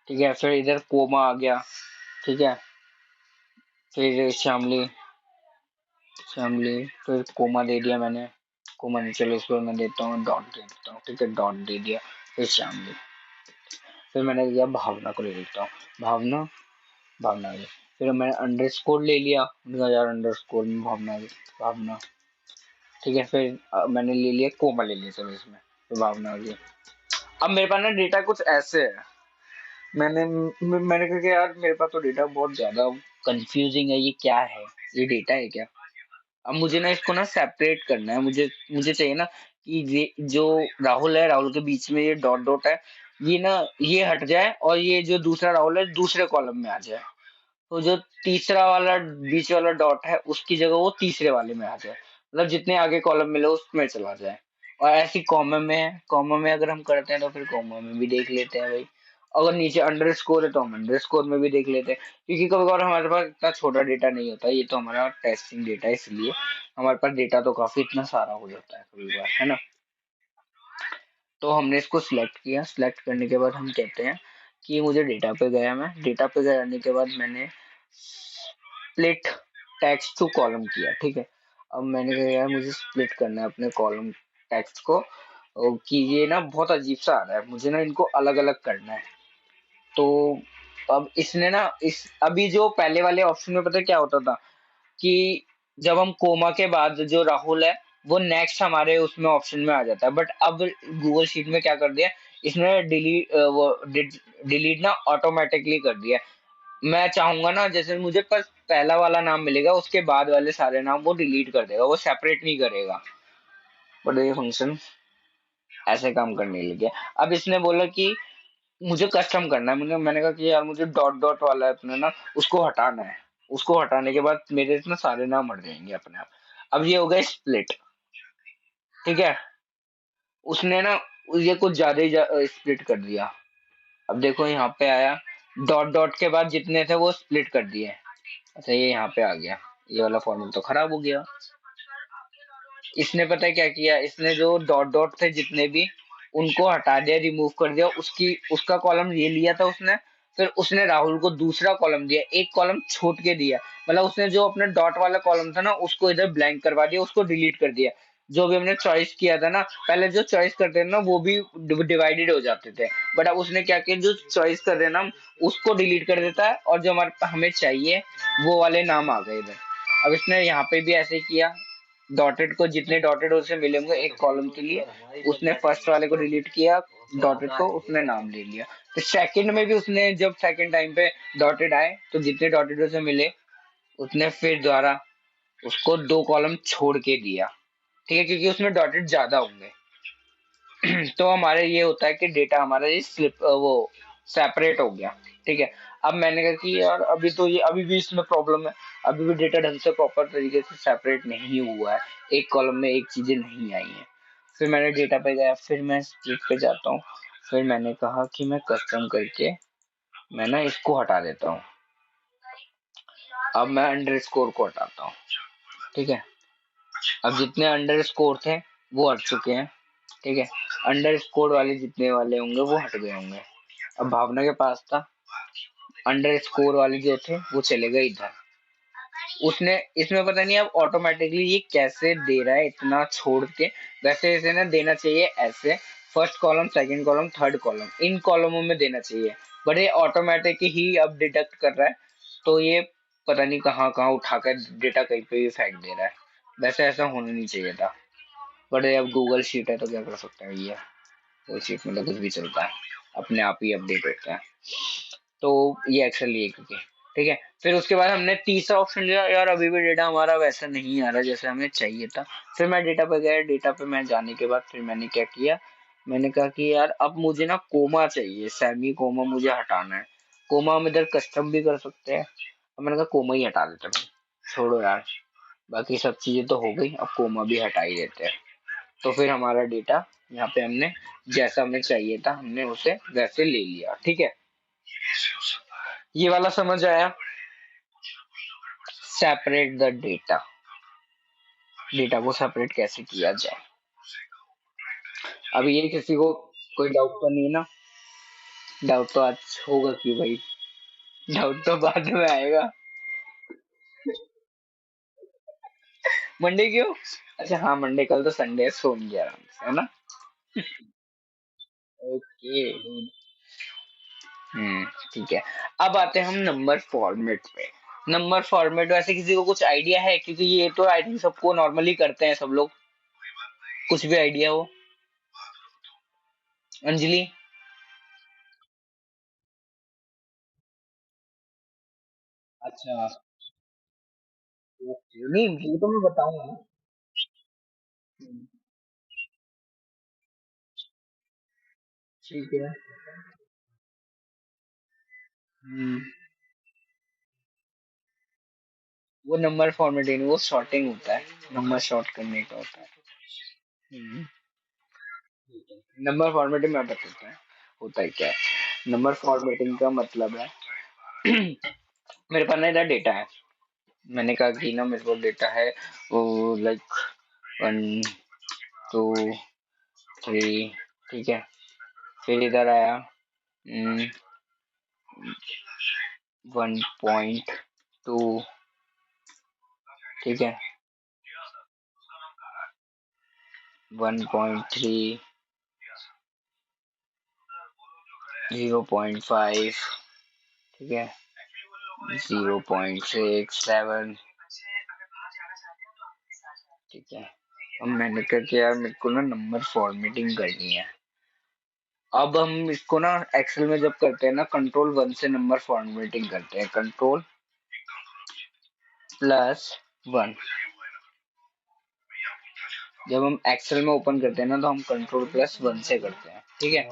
ठीक है, फिर इधर कोमा आ गया, ठीक है, फिर श्यामली, श्यामली, फिर कोमा दे दिया मैंने, कोमा नहीं, चलो इसको मैं देता हूँ डॉट दे देता हूँ, ठीक है, डॉट दे दिया, फिर श्यामली, फिर मैंने दिया भावना को ले लेता हूँ, भावना, भावना आ गई, फिर मैंने अंडर स्कोर ले लिया, यार अंडर स्कोर में भावना आ गई, भावना, ठीक है, फिर मैंने ले लिया कोमा ले लिया, चलो इसमें तो भावना आ गई। अब मेरे पास ना डेटा कुछ ऐसे है, मैंने कहा कि यार मेरे पास तो डेटा बहुत ज्यादा कंफ्यूजिंग है, ये क्या है, ये डेटा है क्या? अब मुझे ना इसको ना सेपरेट करना है, मुझे चाहिए ना कि ये जो राहुल है, राहुल के बीच में ये डॉट डॉट है, ये ना ये हट जाए, और ये जो दूसरा राहुल है दूसरे कॉलम में आ जाए, तो जो तीसरा वाला बीच वाला डॉट है उसकी जगह वो तीसरे वाले में आ जाए, मतलब जितने आगे कॉलम मिले उसमें चला जाए। और ऐसी कॉमा में है, कॉमा में अगर हम करते हैं तो फिर कॉमा में भी देख लेते हैं भाई, अगर नीचे अंडर स्कोर है तो हम अंडर स्कोर में भी देख लेते हैं, क्योंकि कभी कभार हमारे पास इतना छोटा डेटा नहीं होता, ये तो हमारा टेस्टिंग डेटा है, इसलिए हमारे पास डेटा तो काफी इतना सारा हो जाता है कभी बार, है ना। तो हमने इसको सिलेक्ट किया, सिलेक्ट करने के बाद हम कहते हैं कि मुझे डेटा पे गया, मैं डेटा पे जाने के बाद मैंने स्प्लिट टेक्स्ट टू कॉलम किया, ठीक है। अब मैंने कहा यार मुझे स्प्लिट करना है अपने कॉलम टेक्स्ट को, कि ये ना बहुत अजीब सा आ रहा है, मुझे ना इनको अलग अलग करना है। तो अब इसने ना इस अभी जो पहले वाले ऑप्शन में पता है क्या होता था, कि जब हम कोमा के बाद जो राहुल है वो नेक्स्ट हमारे उसमें ऑप्शन में आ जाता है। बट अब गूगल शीट में क्या कर दिया, इसने डिलीट ना ऑटोमेटिकली कर दिया। मैं चाहूंगा ना, जैसे मुझे बस पहला वाला नाम मिलेगा, उसके बाद वाले सारे नाम वो डिलीट कर देगा, वो सेपरेट नहीं करेगा। बट ये फंक्शन ऐसे काम करने लगे। अब इसने बोला कि मुझे कस्टम करना है। मैंने कहा कि यार मुझे डॉट डॉट वाला है अपने ना, उसको हटाना है। उसको हटाने के बाद मेरे ना सारे नाम हट जाएंगे अपने आप। अब ये हो गया स्प्लिट, ठीक है। उसने ना ये कुछ ज्यादा ही स्प्लिट कर दिया। अब देखो यहाँ पे आया, डॉट डॉट के बाद जितने थे वो स्प्लिट कर दिए। अच्छा ये यहाँ पे आ गया, ये वाला फॉर्मूला तो खराब हो गया। इसने पता है क्या किया, इसने जो डॉट डॉट थे जितने भी, उनको हटा दिया, रिमूव कर दिया। उसकी उसका कॉलम ये लिया था उसने, फिर उसने राहुल को दूसरा कॉलम दिया, एक कॉलम छोड़ के दिया। मतलब उसने जो अपने डॉट वाला कॉलम था ना, उसको इधर ब्लैंक करवा दिया, उसको डिलीट कर दिया। जो भी हमने चॉइस किया था ना, पहले जो चॉइस करते थे ना वो भी डिवाइडेड हो जाते थे। बट अब उसने क्या किया, जो चॉइस कर रहे हैं ना हम, उसको डिलीट कर देता है, और जो हमारे हमें चाहिए वो वाले नाम आ गए इधर। अब इसने यहाँ पे भी ऐसे किया, डॉटेड को जितने डॉटेड उसे मिले होंगे एक कॉलम के लिए, उसने फर्स्ट वाले को डिलीट किया, डॉटेड को उसने नाम ले लिया। तो सेकंड में भी उसने जब सेकंड टाइम पे डॉटेड आए, तो जितने डॉटेड उसे मिले उसने फिर दोबारा उसको दो कॉलम छोड़ के दिया, ठीक है, क्योंकि उसमें डॉटेड ज्यादा होंगे। तो हमारे ये होता है कि डेटा हमारा ये स्लिप वो सेपरेट हो गया, ठीक है। अब मैंने कहा कि यार अभी तो ये अभी भी इसमें प्रॉब्लम है, अभी भी डेटा ढंग से प्रॉपर तरीके से सेपरेट नहीं हुआ है, एक कॉलम में एक चीजें नहीं आई हैं। फिर मैंने डेटा पे गया, फिर मैं स्प्लिट पे जाता हूँ। फिर मैंने कहा कि मैं कस्टम करके मैं ना इसको हटा देता हूँ। अब मैं अंडर स्कोर को हटाता हूँ, ठीक है। अब जितने अंडर स्कोर थे वो हट चुके हैं, ठीक है। अंडर स्कोर वाले जितने वाले होंगे वो हट गए होंगे। अब भावना के पास था, अंडर स्कोर वाले जो थे वो चले गए इधर। उसने इसमें पता नहीं अब ऑटोमेटिकली ये कैसे दे रहा है इतना छोड़ के। वैसे इसे ना देना चाहिए ऐसे, first column second column third column इन कॉलमों में देना चाहिए। बट ये ऑटोमेटिक ही अब डिडक्ट कर रहा है, तो ये पता नहीं कहाँ कहाँ उठाकर डेटा कहीं पे भी फेंक दे रहा है। वैसे ऐसा होना नहीं चाहिए था। बट ये अब गूगल शीट है तो क्या कर सकते हैं भैया, गूगल शीट में तो कुछ भी चलता है, अपने आप ही अपडेट होता है। तो ये एक्सेल लिए क्योंकि, ठीक है। फिर उसके बाद हमने तीसरा ऑप्शन लिया, यार अभी भी डेटा हमारा वैसा नहीं आ रहा जैसे हमें चाहिए था। फिर मैं डेटा पे गया, डेटा पे मैं जाने के बाद फिर मैंने क्या किया, मैंने कहा कि यार अब मुझे ना कोमा चाहिए, सेमी कोमा मुझे हटाना है। कोमा हम इधर कस्टम भी कर सकते हैं। अब मैंने कहा कोमा ही हटा देते हैं, छोड़ो यार, बाकी सब चीजें तो हो गई, अब कोमा भी हटा ही देते हैं। तो फिर हमारा डेटा यहाँ पे हमने जैसा हमें चाहिए था हमने उसे वैसे ले लिया, ठीक है। ये वाला समझ आया, सेपरेट द डेटा, डेटा को सेपरेट कैसे किया जाए। अब ये किसी को कोई डाउट तो नहीं है ना? डाउट तो आज होगा क्यों भाई, डाउट तो बाद में आएगा। मंडे क्यों? अच्छा हाँ मंडे, कल तो संडे है, सोएंगे आराम से, है ना। ओके। ठीक है। अब आते हैं हम नंबर फॉर्मेट पे। नंबर फॉर्मेट वैसे किसी को कुछ आइडिया है, क्योंकि ये तो आई थिंक सबको नॉर्मली करते हैं सब लोग, कुछ भी आइडिया हो? अंजलि? अच्छा ओके, नहीं ये तो मैं बताऊंगा। हम्म, ठीक है। हम्म, वो नंबर फॉर्मेटिंग, वो शॉर्टिंग होता है, नंबर शॉर्ट करने का होता है। हम्म, नंबर फॉर्मेटिंग में बताता है होता है क्या है। नंबर फॉर्मेटिंग का मतलब है मेरे पास ना इधर डेटा है, मैंने कहा कि ना मेरे को डेटा है वो लाइक 1 2 3, ठीक है। फिर इधर आया 1.2, ठीक है, 1.3, 0.5, ठीक है, 0.67, ठीक है। अब मैंने कहा कि यार मेरे को ना नंबर फॉर्मेटिंग करनी है। अब हम इसको ना एक्सेल में जब करते हैं ना, कंट्रोल 1 से नंबर फॉर्मेटिंग करते हैं, कंट्रोल+1। जब हम एक्सेल में ओपन करते हैं ना तो हम कंट्रोल+1 से करते हैं, ठीक है।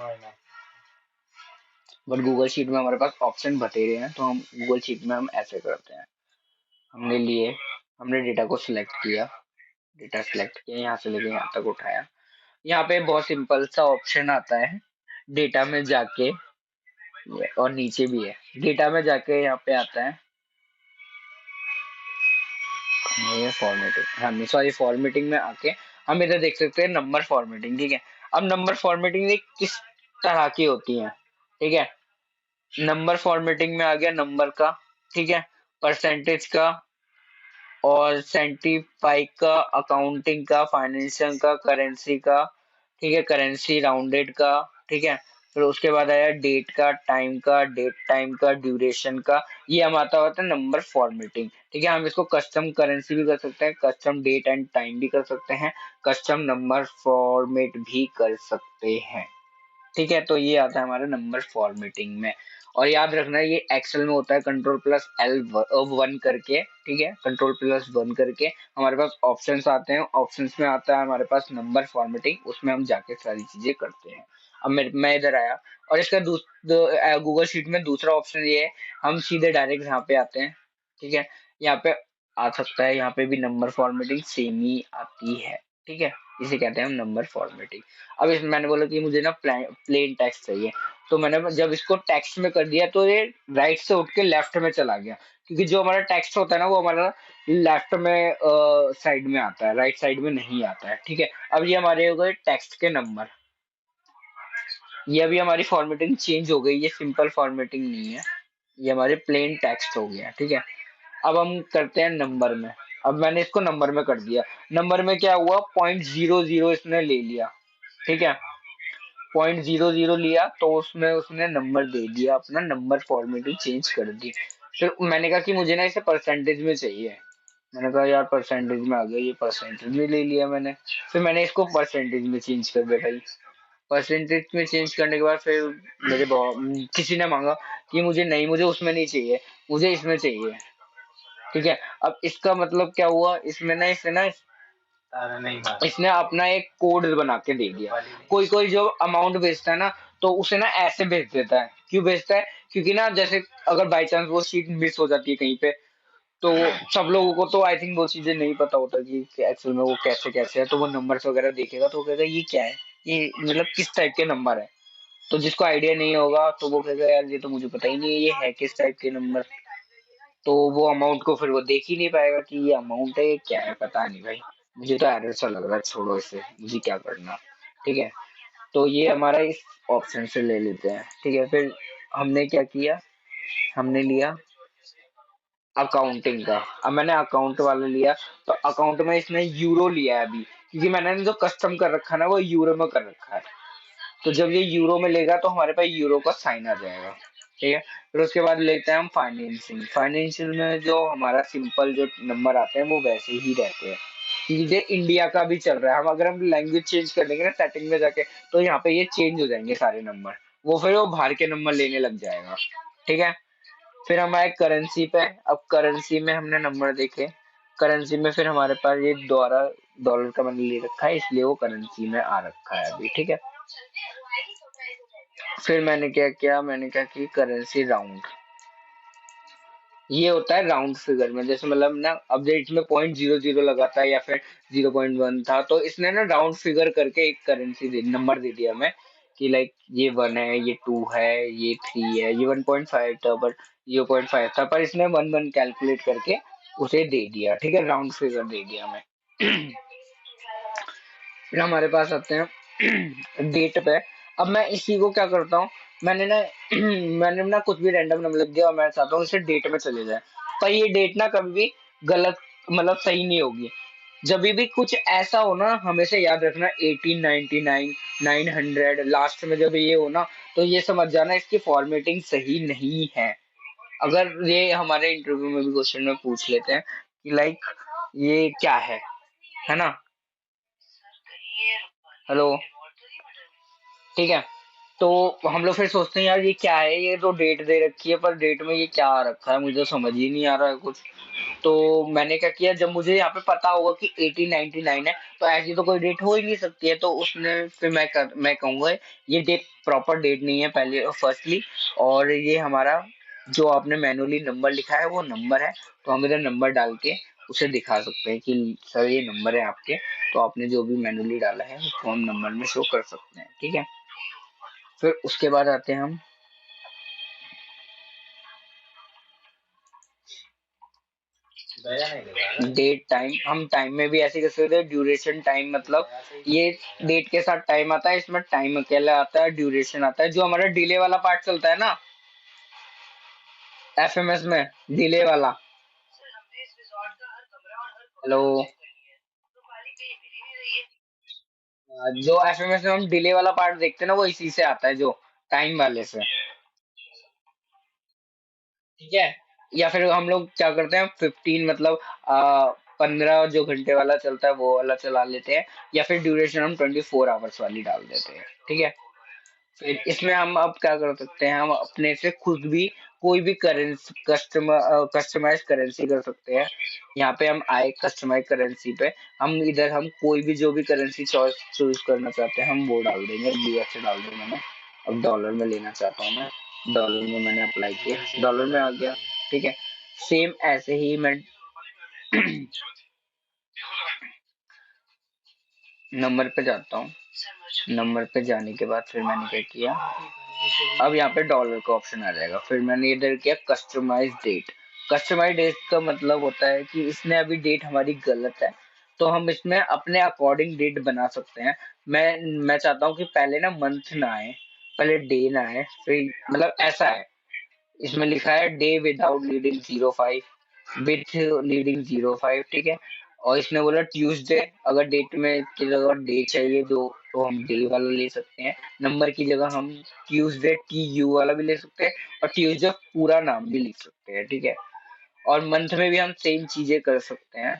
बट गूगल शीट में हमारे पास ऑप्शन बतेरे हैं, तो हम गूगल शीट में हम ऐसे करते हैं। हमने लिए, हमने डेटा को सिलेक्ट किया, डेटा सिलेक्ट किया, यहाँ से लेके यहाँ तक उठाया। यहाँ पे बहुत सिंपल सा ऑप्शन आता है डेटा में जाके, और नीचे भी है डेटा में जाके, यहाँ पे आता है ये फॉर्मेटिंग, हाँ नहीं सॉरी, फॉर्मेटिंग में आके हम इधर देख सकते हैं नंबर फॉर्मेटिंग, ठीक है। अब नंबर फॉर्मेटिंग किस तरह की होती है, ठीक है। नंबर फॉर्मेटिंग में आ गया नंबर का, ठीक है, परसेंटेज का, और सेंटिफाई का, अकाउंटिंग का, फाइनेंशियल का, करेंसी का, ठीक है, करेंसी राउंडेड का, ठीक है। फिर उसके बाद आया डेट का, टाइम का, डेट टाइम का, ड्यूरेशन का। ये हम आता होता है नंबर फॉर्मेटिंग, ठीक है। हम इसको कस्टम करेंसी भी कर सकते हैं, कस्टम डेट एंड टाइम भी कर सकते हैं, कस्टम नंबर फॉर्मेट भी कर सकते हैं, ठीक है। तो ये आता है हमारे नंबर फॉर्मेटिंग में। और याद रखना ये एक्सेल में होता है कंट्रोल+L1 करके, ठीक है, कंट्रोल+1 करके हमारे पास ऑप्शंस आते हैं, ऑप्शंस में आता है हमारे पास नंबर फॉर्मेटिंग, उसमें हम जाके सारी चीजें करते हैं। अब मैं इधर आया, और इसका गूगल शीट में दूसरा ऑप्शन ये है, हम सीधे डायरेक्ट यहाँ पे आते हैं, ठीक है। यहाँ पे आ सकता है, यहाँ पे भी नंबर फॉर्मेटिंग सेम ही आती है, ठीक है। इसे कहते हैं हम नंबर फॉर्मेटिंग। अब इसमें मैंने बोला कि मुझे ना प्लेन टेक्स्ट चाहिए, तो मैंने जब इसको टेक्स्ट में कर दिया तो ये राइट से उठ के लेफ्ट में चला गया, क्योंकि जो हमारा टेक्स्ट होता है ना वो हमारा लेफ्ट में साइड में आता है, राइट साइड में नहीं आता है, ठीक है। अब ये हमारे हो गए टेक्स्ट के नंबर। ये अभी हमारी फॉर्मेटिंग चेंज हो गई, ये सिंपल फॉर्मेटिंग नहीं है, ये हमारे प्लेन टेक्स्ट हो गया, ठीक है। अब हम करते हैं नंबर में। अब मैंने इसको नंबर में कर दिया, नंबर में क्या हुआ, 0.00 इसने ले लिया, ठीक है। 0.00 लिया तो उसमें उसने नंबर दे दिया, अपना नंबर फॉर्मेटिंग चेंज कर दी। फिर मैंने कहा कि मुझे ना इसे परसेंटेज में चाहिए, मैंने कहा यार परसेंटेज में आ गया, ये परसेंटेज में ले लिया मैंने। फिर मैंने इसको परसेंटेज में चेंज कर दिया भाई। परसेंटेज में चेंज करने के बाद फिर किसी ने मांगा कि मुझे नहीं, मुझे उसमें नहीं चाहिए, मुझे इसमें चाहिए, ठीक है। अब इसका मतलब क्या हुआ, इसमें ना इसने ना इसने अपना एक कोड बना के दे दिया। कोई कोई जो अमाउंट भेजता है ना, तो उसे ना ऐसे भेज देता है। क्यों भेजता है, क्योंकि ना जैसे अगर बाई चांस वो सीट मिस हो जाती है कहीं पे, तो सब लोगों को तो आई थिंक वो चीजें नहीं पता होता कि एक्चुअल में वो कैसे कैसे है, तो वो नंबर्स वगैरह देखेगा तो वो कहेगा ये क्या है, ये मतलब किस टाइप के नंबर है। तो जिसको आइडिया नहीं होगा तो वो कहेगा यार ये तो मुझे पता ही नहीं है, ये है किस टाइप के नंबर। तो वो अमाउंट को फिर वो देख ही नहीं पाएगा कि ये अमाउंट है, क्या है, पता नहीं भाई, मुझे तो एरर सा लग रहा है, छोड़ो इसे, मुझे क्या करना, ठीक है। तो ये हमारा इस ऑप्शन से ले लेते हैं, ठीक है। फिर हमने क्या किया, हमने लिया अकाउंटिंग का। अब मैंने अकाउंट वाला लिया, तो अकाउंट में इसने यूरो लिया है अभी, क्योंकि मैंने जो कस्टम कर रखा है ना वो यूरो में कर रखा है। तो जब ये यूरो में लेगा तो हमारे पास यूरो का साइन आ जाएगा, ठीक है। फिर उसके बाद लेते हैं हम फाइनेंशियल। फाइनेंशियल में जो हमारा सिंपल जो नंबर आते हैं वो वैसे ही रहते हैं, क्योंकि ये इंडिया का भी चल रहा है। हम अगर हम लैंग्वेज चेंज कर देंगे ना सेटिंग में जाके, तो यहाँ पे ये चेंज हो जाएंगे सारे नंबर, वो फिर वो बाहर के नंबर लेने लग जाएगा, ठीक है। फिर हम आए करेंसी पे। अब करेंसी में हमने नंबर देखे, करेंसी में फिर हमारे पास ये द्वारा डॉलर का मैंने ले रखा है, इसलिए वो करेंसी में आ रखा है अभी, ठीक है। फिर मैंने क्या किया, मैंने कहा कि करेंसी राउंड, ये होता है राउंड फिगर में, जैसे मतलब ना अब जो इसमें 0.00 लगा था या फिर 0.1 था, तो इसने ना राउंड फिगर करके एक करेंसी नंबर दे दिया हमें, कि लाइक ये 1 है, ये 2 है, ये 3 है, ये 1.5 था, बट 0.5 था, पर इसने 1 1 कैलकुलेट करके उसे दे दिया, ठीक है, राउंड फिगर दे दिया हमें। फिर हमारे पास आते हैं डेट पे। अब मैं इसी को क्या करता हूँ, मैंने ना मैंने ना कुछ भी रैंडम नंबर लिख दिया और मैं चाहता हूँ इसे डेट में चले जाए, पर ये डेट ना कभी भी गलत, मतलब सही नहीं होगी। जब भी कुछ ऐसा हो ना, हमेशा याद रखना 1899, 900 लास्ट में जब ये हो ना, तो ये समझ जाना इसकी फॉर्मेटिंग सही नहीं है। अगर ये हमारे इंटरव्यू में भी क्वेश्चन में पूछ लेते हैं कि लाइक ये क्या है ना, हेलो। ठीक है। तो हम लोग फिर सोचते हैं यार ये क्या है, ये तो डेट दे रखी है पर डेट में ये क्या आ रखा है, मुझे समझ ही नहीं आ रहा है कुछ। तो मैंने क्या किया, जब मुझे यहाँ पे पता होगा कि 1899 है तो ऐसी तो कोई डेट हो ही नहीं सकती है, तो उसने फिर मैं कहूंगा ये डेट प्रॉपर डेट नहीं है पहले फर्स्टली। और ये हमारा जो आपने मैनुअली नंबर लिखा है वो नंबर है, तो हम इधर नंबर डाल के उसे दिखा सकते हैं कि सर ये नंबर है आपके, तो आपने जो भी मैनुअली डाला है उसको हम नंबर में शो कर सकते हैं। ठीक है। फिर उसके बाद आते हैं हम डेट टाइम। हम टाइम में भी ऐसे कर सकते हैं, ड्यूरेशन टाइम मतलब ये डेट के साथ टाइम आता है, इसमें टाइम अकेला आता है, ड्यूरेशन आता है। जो हमारा डिले वाला पार्ट चलता है ना एफएमएस में, डिले वाला। हेलो। जो एफएमएस में हम डिले वाला पार्ट देखते हैं ना वो इसी से आता है, जो टाइम वाले से। ठीक है। या फिर हम लोग क्या करते हैं 15 मतलब 15 जो घंटे वाला चलता है वो वाला चला लेते हैं, या फिर ड्यूरेशन हम 24 आवर्स वाली डाल देते हैं। ठीक है। फिर इसमें हम अब क्या कर सकते हैं, हम अपने से खुद भी कोई भी करेंसी कस्टमाइज करेंसी कर सकते हैं। यहाँ पे हम आए कस्टमाइज करेंसी पे, हम इधर हम कोई भी जो भी करेंसी चॉइस चूज करना चाहते हैं हम वो डाल देंगे। यूएस से डाल देंगे मैंने, अब डॉलर में लेना चाहता हूँ मैं, डॉलर में मैंने अप्लाई किया, डॉलर में आ गया। ठीक है। सेम ऐसे ही मैं नंबर पे जाता हूँ। नंबर पे जाने के बाद फिर मैंने क्या किया, अब यहाँ पे डॉलर का ऑप्शन आ जाएगा, फिर मैंने इधर किया कस्टमाइज डेट। कस्टमाइज डेट का मतलब होता है कि इसने अभी डेट हमारी गलत है, तो हम इसमें अपने अकॉर्डिंग डेट बना सकते हैं। मैं चाहता हूँ कि पहले ना मंथ ना आए, पहले डे ना आए, फिर मतलब ऐसा है। इसमें लिखा है day without leading 05 with leading 05। ठीक है। और इसने बोला ट्यूसडे, अगर डेट में की जगह डे चाहिए दो तो हम डे वाला ले सकते हैं, नंबर की जगह हम ट्यूसडे TU वाला भी ले सकते हैं, और ट्यूसडे पूरा नाम भी लिख सकते हैं। ठीक है। और मंथ में भी हम सेम चीजें कर सकते हैं,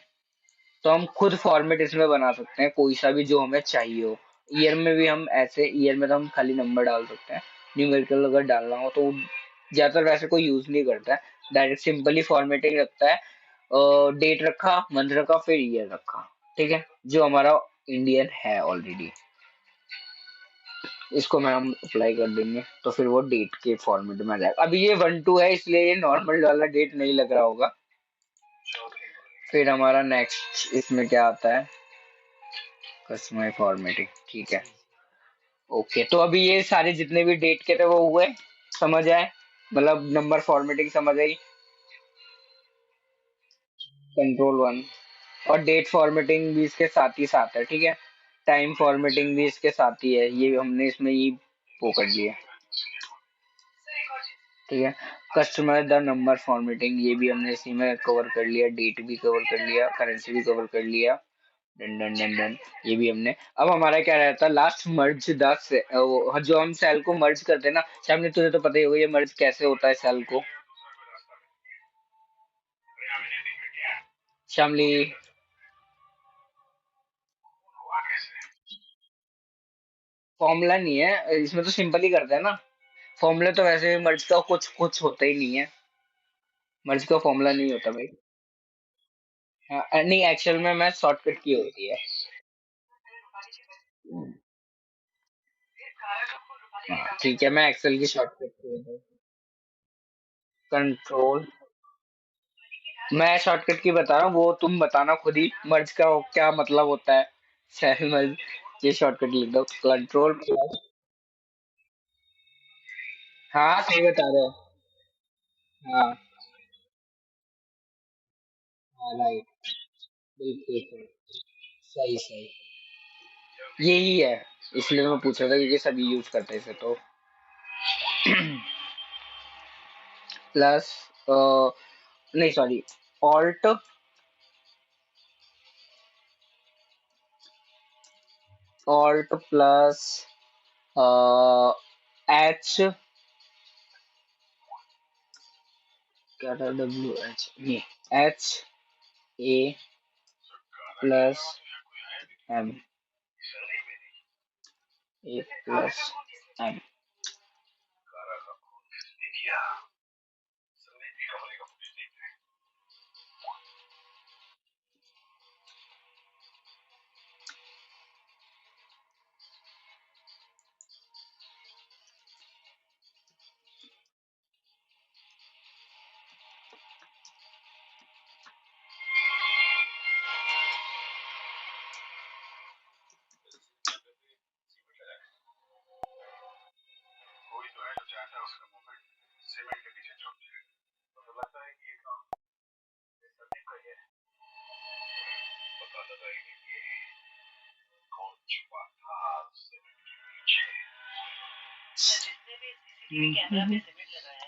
तो हम खुद फॉर्मेट इसमें बना सकते हैं कोई सा भी जो हमें चाहिए हो। ईयर में भी हम ऐसे, ईयर में तो हम खाली नंबर डाल सकते हैं, न्यूमेरिकल अगर डालना हो तो ज्यादातर वैसे कोई यूज नहीं करता है, डायरेक्ट सिंपली फॉर्मेटिंग रखता है। डेट रखा, मंथ रखा, फिर ईयर रखा। ठीक है। जो हमारा इंडियन है ऑलरेडी, इसको मैं हम अप्लाई कर देंगे तो फिर वो डेट के फॉर्मेट में आ जाएगा। अभी ये 1 2 है इसलिए ये नॉर्मल वाला डेट नहीं लग रहा होगा। फिर हमारा नेक्स्ट इसमें क्या आता है, कस्टमर फॉर्मेटिंग। ठीक है। ओके, तो अभी ये सारे जितने भी डेट के थे वो हुए, समझ आए, मतलब नंबर फॉर्मेटिंग समझ आई। कंट्रोल 1। और डेट फॉर्मेटिंग भी इसके साथ ही साथ है। ठीक है। टाइम फॉर्मेटिंग भी इसके साथ ही है, ये हमने इसमें ही वो कर लिया। ठीक है। कस्टमर द नंबर फॉर्मेटिंग ये भी हमने इसी में कवर कर लिया, डेट भी कवर कर लिया, करेंसी भी कवर कर लिया। Done done done done. ये भी हमने। अब हमारा क्या रहता है लास्ट, मर्ज द जो हम सेल को मर्ज करते हैं ना, शायद तुझे तो पता ही होगा ये मर्ज कैसे होता है सेल को। शामली। फॉर्मूला नहीं है इसमें, तो सिंपल ही करते हैं ना। फॉर्मूला तो वैसे भी मर्ज का कुछ कुछ होता ही नहीं है, मर्ज का फॉर्मूला नहीं होता भाई। हाँ, नहीं एक्चुअल में मैं शॉर्टकट की होती है। हाँ, ठीक है, मैं एक्सेल की शॉर्टकट की होती है। कंट्रोल। मैं शॉर्टकट की बता रहा हूँ, वो तुम बताना खुद ही मर्ज का क्या मतलब होता है, सेल मर्ज। ये शॉर्टकट लिख दो, कंट्रोल। हाँ सही बता रहे हो। हाँ। हाँ राइट। बिल्कुल सही। सही सही। यही है, इसलिए मैं पूछ रहा था क्योंकि सभी यूज करते हैं इसे तो। प्लस नहीं sorry, alt, alt plus H, क्या था, WH नहीं, HA प्लस M। ए प्लस एम।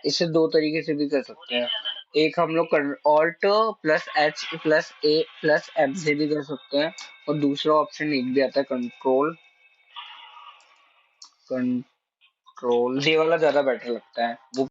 इसे दो तरीके से भी कर सकते हैं। एक हम लोग ऑल्ट प्लस एच प्लस ए प्लस एम से भी कर सकते हैं, और दूसरा ऑप्शन एक भी आता है कंट्रोल। कंट्रोल ये वाला ज्यादा बेटर लगता है वो।